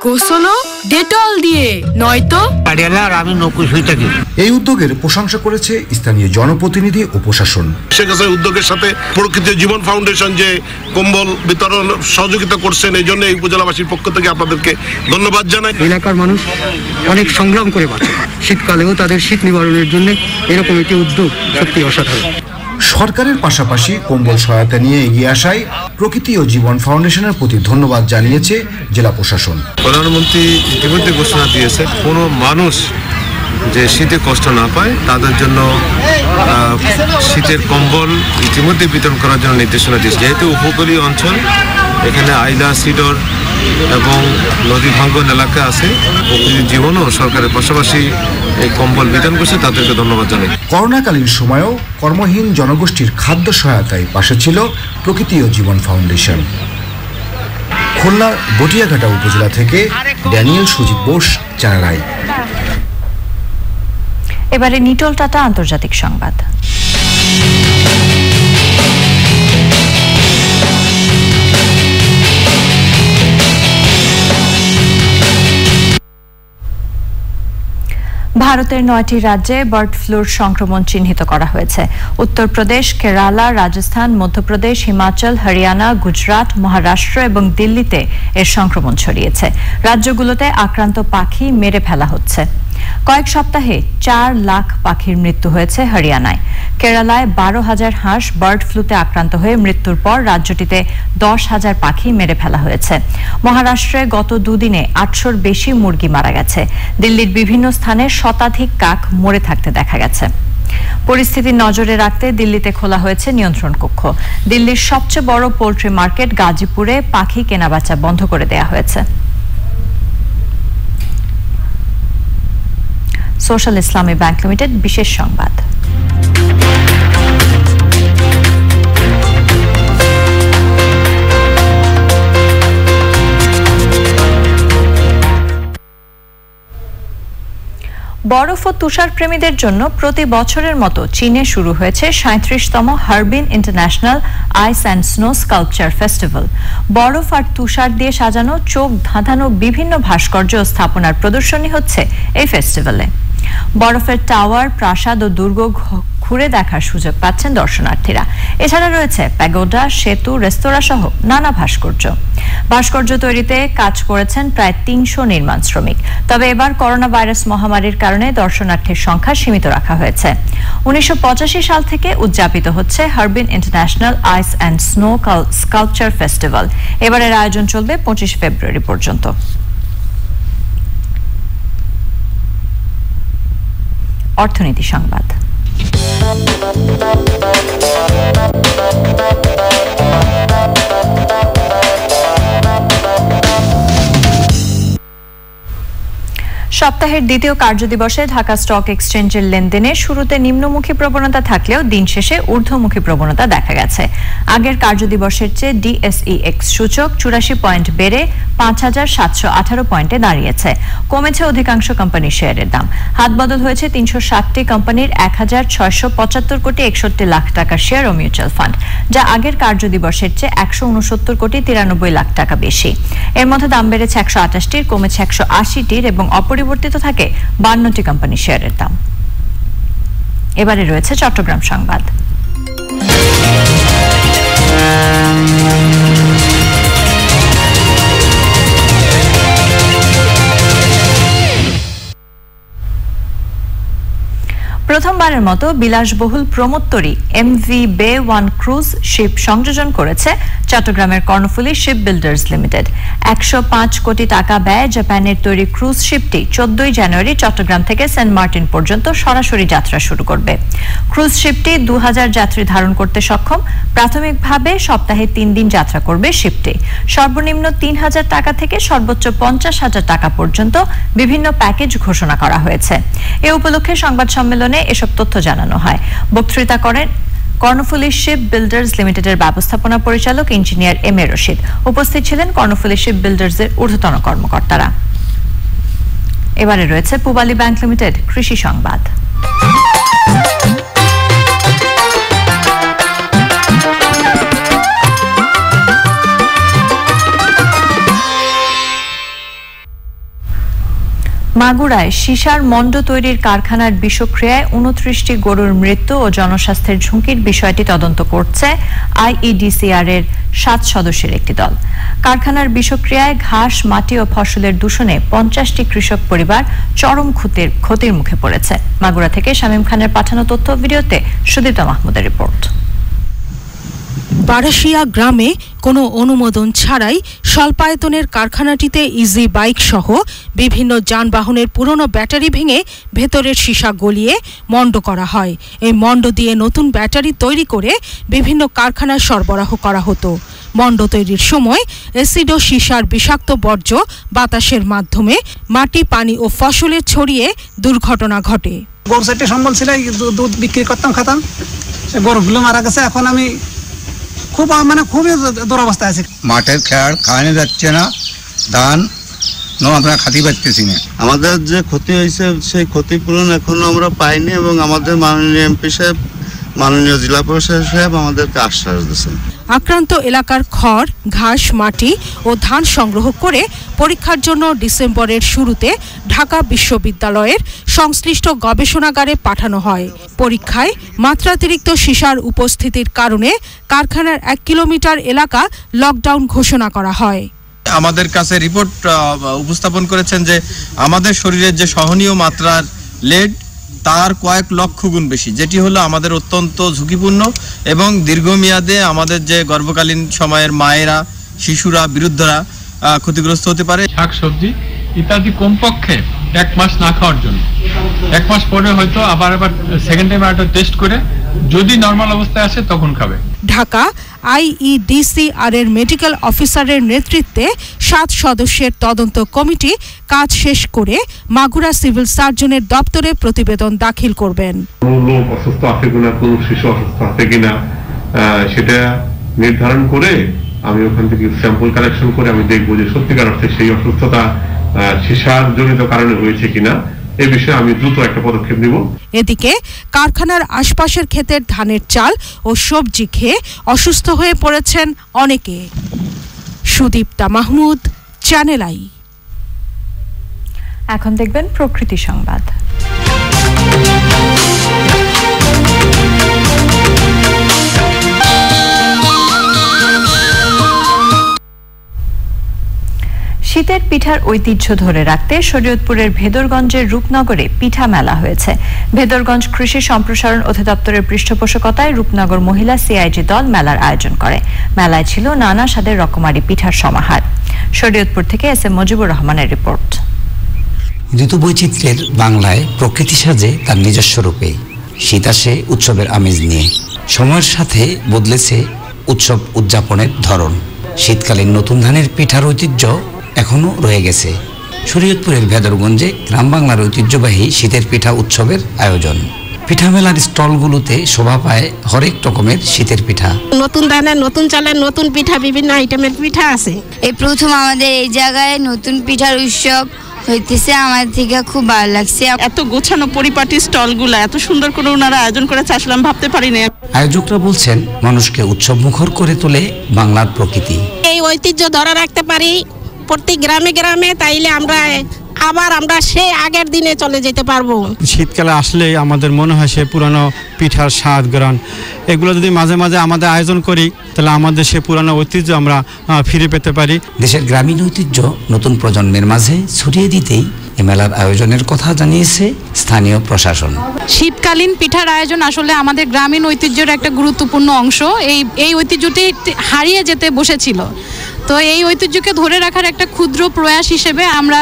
গোসলও ডেটল দিয়ে, নয়তো আর আমি নকুশ হয়ে থাকি। এই উদ্যোগের প্রশংসা করেছে স্থানীয় জনপ্রতিনিধি ও প্রশাসন। শেখ হাসিনা উদ্যোগের সাথে প্রকৃতি জীবন ফাউন্ডেশন যে কম্বল বিতরণ সহযোগিতা করছেন, এই জন্য এই উপজেলাবাসীর পক্ষ থেকে আপনাদেরকে ধন্যবাদ জানাই। এলাকার মানুষ অনেক সংগ্রাম করে বাঁচে, শীতকালেও তাদের শীত নিবারণের জন্য এরকম একটি উদ্যোগ সত্যি অসাধারণ। সরকারের পাশাপাশি কম্বল সহায়তা নিয়ে এগিয়ে আসায় প্রকৃতি ও জীবন ফাউন্ডেশনের প্রতি ধন্যবাদ জানিয়েছে জেলা প্রশাসন। প্রধানমন্ত্রী ইতিমধ্যে ঘোষণা দিয়েছে, কোনো মানুষ যে শীতে কষ্ট না পায় তাদের জন্য শীতের কম্বল ইতিমধ্যে বিতরণ করার জন্য নির্দেশনা দিয়েছে। যেহেতু উপকূলীয় অঞ্চল, এখানে আইলা, সিডর এবং নদী ভাঙ্গন এলাকা আছে, প্রকৃতির জীবনও সরকারের পাশাপাশি এই কম্বল বিতরণ করছে, তাদেরকে ধন্যবাদ জানাই। করোনাকালীন সময়েও কর্মহীন জনগোষ্ঠীর খাদ্য সহায়তায় পাশে ছিল প্রকৃতি ও জীবন ফাউন্ডেশন। খুলনার বটিয়াঘাটা উপজেলা থেকে ড্যানিয়েল সুজিত বোস, চ্যানেল। এবারে নিটল টাটা আন্তর্জাতিক সংবাদ। ভারতের 9টি রাজ্যে বার্ড ফ্লুর সংক্রমণ চিহ্নিত করা হয়েছে। উত্তরপ্রদেশ, কেরালা, রাজস্থান, মধ্যপ্রদেশ, হিমাচল, হরিয়ানা, গুজরাট, মহারাষ্ট্র এবং দিল্লিতে এর সংক্রমণ ছড়িয়েছে। রাজ্যগুলোতে আক্রান্ত পাখি মেরে ফেলা হচ্ছে। কয়েক সপ্তাহে 4 লাখ পাখির মৃত্যু হয়েছে হরিয়ানায়। কেরালায় 12,000 হাঁস বার্ড ফ্লুতে আক্রান্ত হয়ে মৃত্যুর পর রাজ্যটিতে 10,000 পাখি মেরে ফেলা হয়েছে। মহারাষ্ট্রে গত দুদিনে 800-র বেশি মুরগি মারা গেছে। দিল্লির বিভিন্ন স্থানে শতাধিক কাক মরে থাকতে দেখা গেছে। পরিস্থিতি নজরে রাখতে দিল্লিতে খোলা হয়েছে নিয়ন্ত্রণ কক্ষ। দিল্লির সবচেয়ে বড় পোল্ট্রি মার্কেট গাজীপুরে পাখি কেনাবেচা বন্ধ করে দেওয়া হয়েছে। সোশ্যাল ইসলামী ব্যাংক লিমিটেড বিশেষ সংবাদ। বরফ ও তুষার প্রেমীদের জন্য প্রতি বছরের মতো চীনে শুরু হয়েছে 37তম Harbin international ice and snow sculpture festival. বরফ আর তুষার দিয়ে সাজানো, চোখ ধাঁধানো বিভিন্ন ভাস্কর্য ও স্থাপনার প্রদর্শনী হচ্ছে এই ফেস্টিভ্যালে। বরফের টাওয়ার, প্রাসাদ ও দুর্গ ঘুরে দেখার সুযোগ পাচ্ছেন দর্শনার্থীরা। এছাড়া রয়েছে প্যাগোডা, সেতু, রেস্তোরাঁ সহ নানা ভাস্কর্য তৈরিতে কাজ করেছেন প্রায় 300 নির্মাণ শ্রমিক। তবে এবার করোনা ভাইরাস মহামারীর কারণে দর্শনার্থীর সংখ্যা সীমিত রাখা হয়েছে। 1985 সাল থেকে উদযাপিত হচ্ছে Harbin international ice and snow sculpture Festival. এবারের আয়োজন চলবে 25 ফেব্রুয়ারি পর্যন্ত। অর্থনীতি সংবাদ। সপ্তাহের দ্বিতীয় কার্যদিবসে ঢাকা স্টক এক্সচেঞ্জের লেনদেনে শুরুতে নিম্নমুখী প্রবণতা থাকলেও দিন শেষে ঊর্ধ্বমুখী প্রবণতা দেখা গেছে। আগের কার্যদিবসের চেয়ে ডিএসইএক্স সূচক 84 পয়েন্ট বেড়ে 5718 পয়েন্টে দাঁড়িয়েছে। কমেছে অধিকাংশ কোম্পানির শেয়ারের দাম। হাতবদল হয়েছে 360টি কোম্পানির 1675 কোটি 61 লাখ টাকার শেয়ার ও মিউচুয়াল ফান্ড, যা আগের কার্যদিবসের চেয়ে 169 কোটি 93 লাখ টাকা বেশি। এর মধ্যে দাম বেড়েছে 128টির, কমেছে 180টির এবং অপরিবর্তিত থাকে 52টি কোম্পানির শেয়ারের দাম। এবারে রয়েছে চট্টগ্রাম সংবাদ। প্রথমবারের মতো বিলাসবহুল প্রমোত্তরী এমভি বে 1 ক্রুজ শিপ সংযোজন করেছে চট্টগ্রামের কর্ণফুলী শিপ বিল্ডার্স লিমিটেড। 105 কোটি টাকা ব্যয়ে জাপানের তৈরি ক্রুজ শিপটি 14 জানুয়ারি চট্টগ্রাম থেকে সেন্ট মার্টিন পর্যন্ত সরাসরি যাত্রা শুরু করবে। ক্রুজ শিপটি 2000 যাত্রী ধারণ করতে সক্ষম। প্রাথমিকভাবে সপ্তাহে 3 দিন যাত্রা করবে শিপটি। সর্বনিম্ন 3000 টাকা থেকে সর্বোচ্চ 50,000 টাকা পর্যন্ত বিভিন্ন প্যাকেজ ঘোষণা করা হয়েছে। এ উপলক্ষে সংবাদ সম্মেলনে এসব তথ্য জানানো হয়। বক্তৃতা করেন কর্ণফুলী শিপ বিল্ডার্স লিমিটেডের ব্যবস্থাপনা পরিচালক ইঞ্জিনিয়ার এম এ রশিদ। উপস্থিত ছিলেন কর্ণফুলী শিপ বিল্ডার্সের ঊর্ধ্বতন কর্মকর্তারা। এবারে রয়েছে পূবালী ব্যাংক লিমিটেড কৃষি সংবাদ। মাগুরায় সীসার মণ্ড তৈরির কারখানার বিষক্রিয়ায় 29টি গরুর মৃত্যু ও জনস্বাস্থ্যের ঝুঁকির বিষয়টি তদন্ত করছে আইইডিসিআর এর 7 সদস্যের একটি দল। কারখানার বিষক্রিয়ায় ঘাস, মাটি ও ফসলের দূষণে 50টি কৃষক পরিবার চরম ক্ষতির মুখে পড়েছে। মাগুরা থেকে শামীম খানের পাঠানো তথ্য ভিডিওতে সুদীপ্তা মাহমুদের রিপোর্ট। বারাশিয়া গ্রামে কোনো অনুমোদন ছাড়াই স্বল্পায়তনের কারখানাটিতে ইজি বাইক সহ বিভিন্ন যানবাহনের পুরনো ব্যাটারি ভেঙে ভেতরের সীসা গলিয়ে মণ্ড করা হয়। এই মণ্ড দিয়ে নতুন ব্যাটারি তৈরি করে বিভিন্ন কারখানায় সরবরাহ করা হতো। মণ্ড তৈরির সময় অ্যাসিড ও সীসার বিষাক্ত বর্জ্য বাতাসের মাধ্যমে মাটি, পানি ও ফসলে ছড়িয়ে দুর্ঘটনা ঘটে। গরু চারটে সম্বল ছিল, দুধ বিক্রি করতাম, খেতাম, গরুগুলো মারা গেছে। এখন আমি খুবই দুরবস্থা আছে। মাঠের খেয়ার খাওয়ানো যাচ্ছে না, ধান আমরা খাতি পাচ্ছি না। আমাদের যে ক্ষতি হয়েছে সেই ক্ষতিপূরণ এখনো আমরা পাইনি এবং আমাদের মাননীয় এমপি সাহেব, মাননীয় জেলা প্রশাসক সাহেব আমাদেরকে আশ্বাস দিয়েছেন। আক্রান্ত এলাকার খড়, ঘাস, মাটি ও ধান সংগ্রহ করে পরীক্ষার জন্য ডিসেম্বরের শুরুতে ঢাকা বিশ্ববিদ্যালয়ের সংশ্লিষ্ট গবেষণাগারে পাঠানো হয়। পরীক্ষায় মাত্রাতিরিক্ত সীসার উপস্থিতির কারণে কারখানার 1 কিলোমিটার এলাকা লকডাউন ঘোষণা করা হয়। আমাদের কাছে রিপোর্ট উপস্থাপন করেছেন যে আমাদের শরীরের যে সহনীয় মাত্রার লেড তার কয়েক লক্ষ গুণ বেশি, যেটি হলো আমাদের অত্যন্ত ঝুঁকিপূর্ণ এবং দীর্ঘমেয়াদে আমাদের যে গর্ভকালীন সময়ের মায়েরা, শিশুরা, বৃদ্ধরা ক্ষতিগ্রস্ত হতে পারে। শাকসবজি ইত্যাদি কমপক্ষে 1 মাস না খাওয়ার জন্য, 1 মাস পরে হয়তো আবার সেকেন্ড টাইম একটা টেস্ট করে যদি নরমাল অবস্থায় আসে তখন খাবে। ঢাকা আইইডিসিআর এর মেডিকেল অফিসারের নেতৃত্বে 7 সদস্যের তদন্ত কমিটি কাজ শেষ করে মাগুরা সিভিল সার্জনের দপ্তরে প্রতিবেদন দাখিল করবেন। কোন লোক অসুস্থ আছে কিনা, কোন শিশু অসুস্থ আছে কিনা সেটা নির্ধারণ করে আমি ওখান থেকে স্যাম্পল কালেকশন করে আমি দেখবো যে সত্যিকার অর্থে সেই অসুস্থতা সীসার জনিত কারণে হয়েছে কিনা। এই বিষয়ে আমি দ্রুত একটা পদক্ষেপ নিব। এদিকে কারখানার আশপাশের ক্ষেতের ধানের চাল ও সবজি খেয়ে অসুস্থ হয়ে পড়েছেন অনেকে। Sudipta Mahmud, channel I. এখন দেখবেন প্রকৃতি সংবাদ। শীতের পিঠার ঐতিহ্য ধরে রাখতে শরীয়তপুরের ভেদরগঞ্জের রূপনগরে পিঠা মেলা হয়েছে। ভেদরগঞ্জ কৃষি সম্প্রসারণ অধিদপ্তরের পৃষ্ঠপোষকতায় রূপনগর মহিলা সিআইজি দল মেলার আয়োজন করে। মেলায় ছিল নানা স্বাদের রকমারি পিঠার সমাহার। শরীয়তপুর থেকে এস এম মুজিবুর রহমানের রিপোর্ট। ঋতুবৈচিত্র্যের বাংলায় প্রকৃতি সাজে তার নিজস্ব রূপে। শীত আসে উৎসবের আমেজ নিয়ে। সময়ের সাথে বদলেছে উৎসব উদযাপনের ধরন। শীতকালীন নতুন ধানের পিঠার ঐতিহ্য এখনও রয়ে গেছে। শরীয়তপুরের ভেদরগঞ্জে গ্রাম বাংলার ঐতিহ্যবাহী শীতের পিঠা উৎসবের আয়োজন। পিঠা মেলার স্টলগুলোতে শোভা পায় হরেক রকমের শীতের পিঠা। নতুন ধানের, নতুন চালের নতুন পিঠা, বিভিন্ন আইটেমের পিঠা আছে। এই প্রথম আমাদের এই জায়গায় নতুন পিঠার উৎসব হইতেছে, আমার থেকে খুব ভালো লাগছে। এত গোছানো পরিপাটি স্টলগুলো এত সুন্দর করে ওনারা আয়োজন করেছে, আসলে আমি ভাবতে পারি না। আয়োজকরা বলছেন মানুষকে উৎসব মুখর করে তোলে বাংলার প্রকৃতি। এই ঐতিহ্য ধরে রাখতে পারি প্রত্যেক গ্রামে গ্রামে, তাইলে আমরা সেই আগের দিনে চলে যেতে পারবো। শীতকালে আসলে আমাদের মনে হয় সে পুরানো পিঠার স্বাদ গ্রহণ, এগুলো যদি মাঝে মাঝে আমাদের আয়োজন করি তাহলে আমাদের সে পুরানো ঐতিহ্য আমরা ফিরে পেতে পারি। দেশের গ্রামীণ ঐতিহ্য নতুন প্রজন্মের মাঝে ছড়িয়ে দিতেই এ মেলার আয়োজনের কথা জানিয়েছে স্থানীয় প্রশাসন। শীতকালীন পিঠার আয়োজন আসলে আমাদের গ্রামীণ ঐতিহ্যের একটা গুরুত্বপূর্ণ অংশ। এই ঐতিহ্যটি হারিয়ে যেতে বসেছিল, তো এই ঐতিহ্যকে ধরে রাখার একটা ক্ষুদ্র প্রয়াস হিসেবে আমরা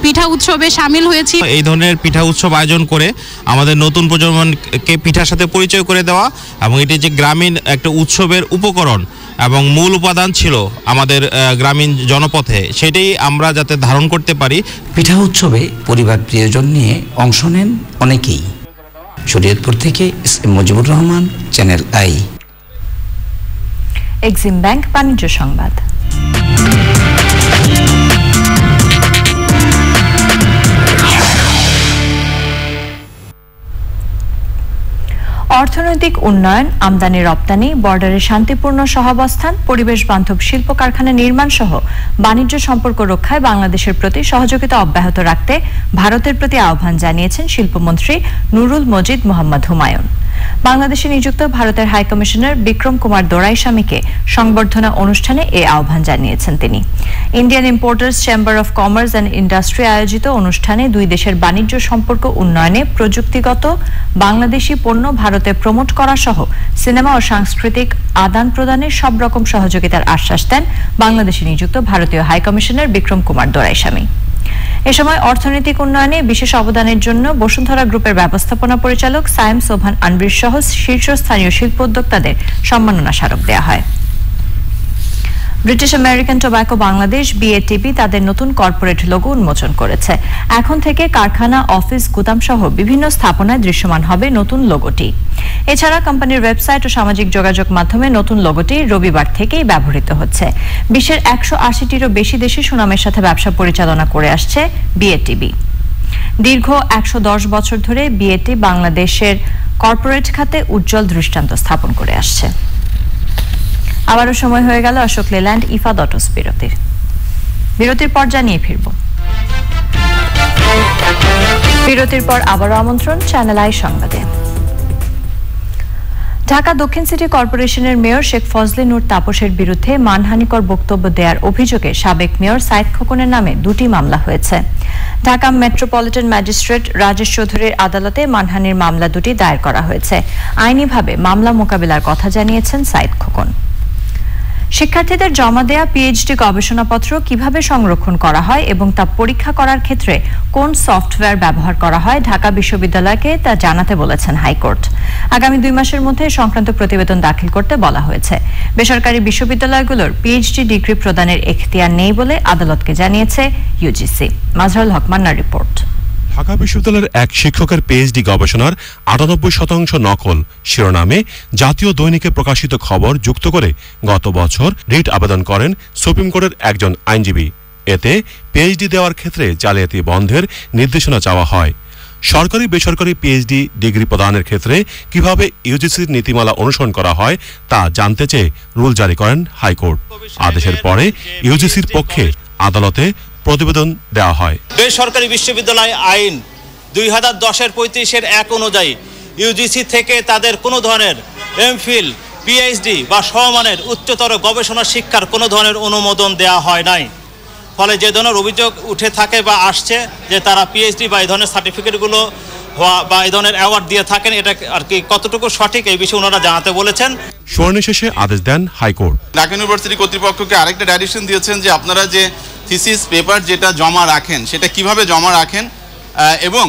পিঠা উৎসবে সামিল হয়েছি। এই ধরনের পিঠা উৎসব আয়োজন করে আমাদের নতুন প্রজন্মকে পিঠার সাথে পরিচয় করে দেওয়া, এবং এটি যে গ্রামীণ একটা উৎসবের উপকরণ এবং মূল উপাদান ছিল আমাদের গ্রামীণ জনপথে, সেটাই আমরা যাতে ধারণ করতে পারি। পিঠা উৎসবে পরিবার প্রিয়জন নিয়ে অংশ নেন অনেকেই। শরীয়তপুর থেকে Mujibur Rahman, channel I. Exim bank বাণিজ্য সংবাদ। অর্থনৈতিক উন্নয়ন, আমদানি রপ্তানি, বর্ডারে শান্তিপূর্ণ সহাবস্থান, পরিবেশ বান্ধব শিল্প কারখানা নির্মাণ সহ বাণিজ্য সম্পর্ক রক্ষায় বাংলাদেশের প্রতি সহযোগিতা অব্যাহত রাখতে ভারতের প্রতি আহ্বান জানিয়েছেন শিল্পমন্ত্রী নুরুল মজিদ মোহাম্মদ হুমায়ুন। বাংলাদেশে নিযুক্ত ভারতের হাইকমিশনার বিক্রম কুমার দোরাইস্বামীকে সংবর্ধনা অনুষ্ঠানে এই আহ্বান জানিয়েছেন তিনি। Indian importers chamber of commerce and industry আয়োজিত অনুষ্ঠানে দুই দেশের বাণিজ্য সম্পর্ক উন্নয়নে প্রযুক্তিগত বাংলাদেশি পণ্য ভারতে প্রমোট করা সহ সিনেমা ও সাংস্কৃতিক আদান প্রদানের সব রকম সহযোগিতার আশ্বাস দেন বাংলাদেশে নিযুক্ত ভারতীয় হাইকমিশনার বিক্রম কুমার দোরাইস্বামী। এ সময় অর্থনৈতিক উন্নয়নে বিশেষ অবদানের জন্য বসুন্ধরা গ্রুপের ব্যবস্থাপনা পরিচালক সায়েম সোভান আনবির সহ শীর্ষস্থানীয় শিল্পোদ্যোক্তাদের সম্মাননা স্মারক দেওয়া হয়। ব্রিটিশ আমেরিকান টোব্যাকো বাংলাদেশ বিএটিবি তাদের নতুন কর্পোরেট লোগো উন্মোচন করেছে। এখন থেকে কারখানা, অফিস, গুদাম সহ বিভিন্ন স্থাপনায় দৃশ্যমান হবে নতুন লোগোটি। এছাড়া কোম্পানির ওয়েবসাইট ও সামাজিক যোগাযোগ মাধ্যমে নতুন লোগোটি রবিবার থেকেই ব্যবহৃত হচ্ছে। বিশ্বের 180টিরও বেশি দেশে সুনামের সাথে ব্যবসা পরিচালনা করে আসছে বিএটিবি। দীর্ঘ 110 বছর ধরে বিএটি বাংলাদেশের কর্পোরেট খাতে উজ্জ্বল দৃষ্টান্ত স্থাপন করে আসছে। আবারও সময় হয়ে গেল অশোক লেল্যান্ড ইফাদ অটোস বিরতির পর জানিয়ে ফিরব। বিরতির পর আবারও আমন্ত্রণ চ্যানেল আই সংবাদে। ঢাকা দক্ষিণ সিটি কর্পোরেশনের মেয়র শেখ ফজলে নূর তাপসের বিরুদ্ধে মানহানিকর বক্তব্য দেওয়ার অভিযোগে সাবেক মেয়র সাইদ খোকনের নামে দুটি মামলা হয়েছে। ঢাকা মেট্রোপলিটন ম্যাজিস্ট্রেট রাজেশ চৌধুরীর আদালতে মানহানির মামলা দুটি দায়ের করা হয়েছে। আইনিভাবে মামলা মোকাবিলার কথা জানিয়েছেন সাইদ খোকন। শিক্ষার্থীদের জমা দেয়া পিএইচডি গবেষণাপত্র কিভাবে সংরক্ষণ করা হয় এবং তা পরীক্ষা করার ক্ষেত্রে কোন সফটওয়্যার ব্যবহার করা হয় ঢাকা বিশ্ববিদ্যালয়কে তা জানাতে বলেছেন হাইকোর্ট। আগামী 2 মাসের মধ্যে সংক্রান্ত প্রতিবেদন দাখিল করতে বলা হয়েছে। বেসরকারি বিশ্ববিদ্যালয়গুলোর পিএইচডি ডিগ্রি প্রদানের এখতিয়ার নেই বলে আদালতকে জানিয়েছে ইউজিসি। মাজহারুল হক মান্নার রিপোর্ট। ঢাকা বিশ্ববিদ্যালয়ের এক শিক্ষকের পিএইচডি গবেষণার 98% নকল শিরোনামে জাতীয় দৈনিকে প্রকাশিত খবর যুক্ত করে গত বছর রিট আবেদন করেন সুপ্রিম কোর্টের একজন আইনজীবী। এতে পিএইচডি দেওয়ার ক্ষেত্রে জালিয়াতি বন্ধের নির্দেশনা চাওয়া হয়। সরকারি বেসরকারি পিএইচডি ডিগ্রি প্রদানের ক্ষেত্রে কিভাবে ইউজিসির নীতিমালা অনুসরণ করা হয় তা জানতে চেয়ে রুল জারি করেন হাইকোর্ট। আদেশের পরে ইউজিসির পক্ষে আদালতে প্রতিবেদন দেওয়া হয়। বেসরকারি বিশ্ববিদ্যালয় আইন 2010-এর 35-এর 1 অনুযায়ী ইউজিসি থেকে তাদের কোনো ধরনের এমফিল, পিএইচডি বা সমমানের উচ্চতর গবেষণা শিক্ষার কোনো ধরনের অনুমোদন দেওয়া হয় নাই। ফলে যে ধরনের অভিযোগ উঠে থাকে বা আসছে যে তারা পিএইচডি বা এই ধরনের সার্টিফিকেটগুলো বা এই ধরনের অ্যাওয়ার্ড দিয়ে থাকেন, এটা আর কি কতটুকু সঠিক এই বিষয়ে ওনারা জানাতে বলেছেন। শুনানি শেষে আদেশ দেন হাইকোর্ট। ঢাকা ইউনিভার্সিটি কর্তৃপক্ষকে আরেকটা ডাইরেকশন দিয়েছেন যে আপনারা যে থিসিস পেপার যেটা জমা রাখেন সেটা কিভাবে জমা রাখেন, এবং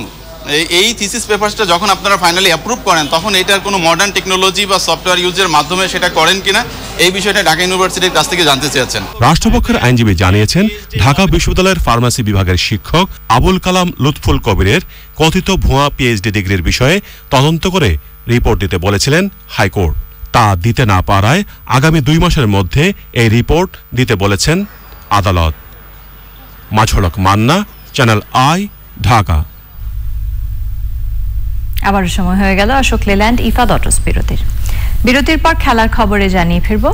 এই থিসিস পেপারসটা যখন আপনারা ফাইনালি অ্যাপ্রুভ করেন তখন এটার কোনো মডার্ন টেকনোলজি বা সফটওয়্যার ইউজের মাধ্যমে সেটা করেন কিনা, এই বিষয়টা ঢাকা ইউনিভার্সিটির কাছ থেকে জানতে চেয়েছেন। রাষ্ট্রপক্ষের আইনজীবী জানিয়েছেন, ঢাকা বিশ্ববিদ্যালয়ের ফার্মেসি বিভাগের শিক্ষক আবুল কালাম লুৎফুল কবিরের কথিত ভুয়া পিএইচডি ডিগ্রির বিষয়ে তদন্ত করে রিপোর্ট দিতে বলেছিলেন হাইকোর্ট। তা দিতে না পারায় আগামী 2 মাসের মধ্যে এই রিপোর্ট দিতে বলেছেন আদালত। মাঝড়ক মান্না, চ্যানেল আই, ঢাকা। আবারও সময় হয়ে গেল অশোক লেল্যান্ড ইফাদ অটোস বিরতির পর খেলার খবরে জানিয়ে ফিরব।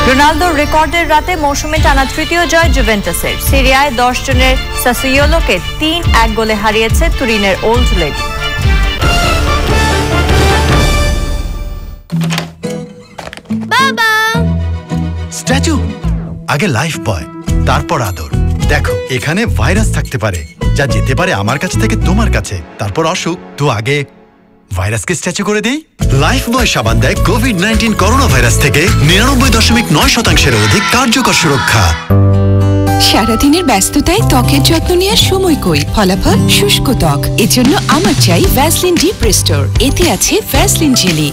রোনালদোর রেকর্ডের রাতে মৌসুমে টানা 3য় জয় জুভেন্টাসের। সিরিয়ায় 10 জনের সাসুয়োলোকে 3-1 গোলে হারিয়েছে তুরিনের ওল্ড লেডি। বাবা স্ট্যাচু আগে লাইফ বয়, তারপর আদর। দেখো এখানে ভাইরাস থাকতে পারে যা যেতে পারে আমার কাছ থেকে তোমার কাছে, তারপর অসুখ। তো আগে ভাইরাসকে স্ট্যাচু করে দেই। লাইফ বয় সাবান দেয় কোভিড-19 করোনা ভাইরাস থেকে 99.9% অধিক কার্যকর সুরক্ষা। সারাদিনের ব্যস্ততায় ত্বকের যত্ন নেওয়ার সময় কই, ফলাফল শুষ্ক ত্বক। এজন্য আমার চাই ভ্যাসলিন ডিপ রিস্টোর। এতে আছে ভ্যাসলিন জেলি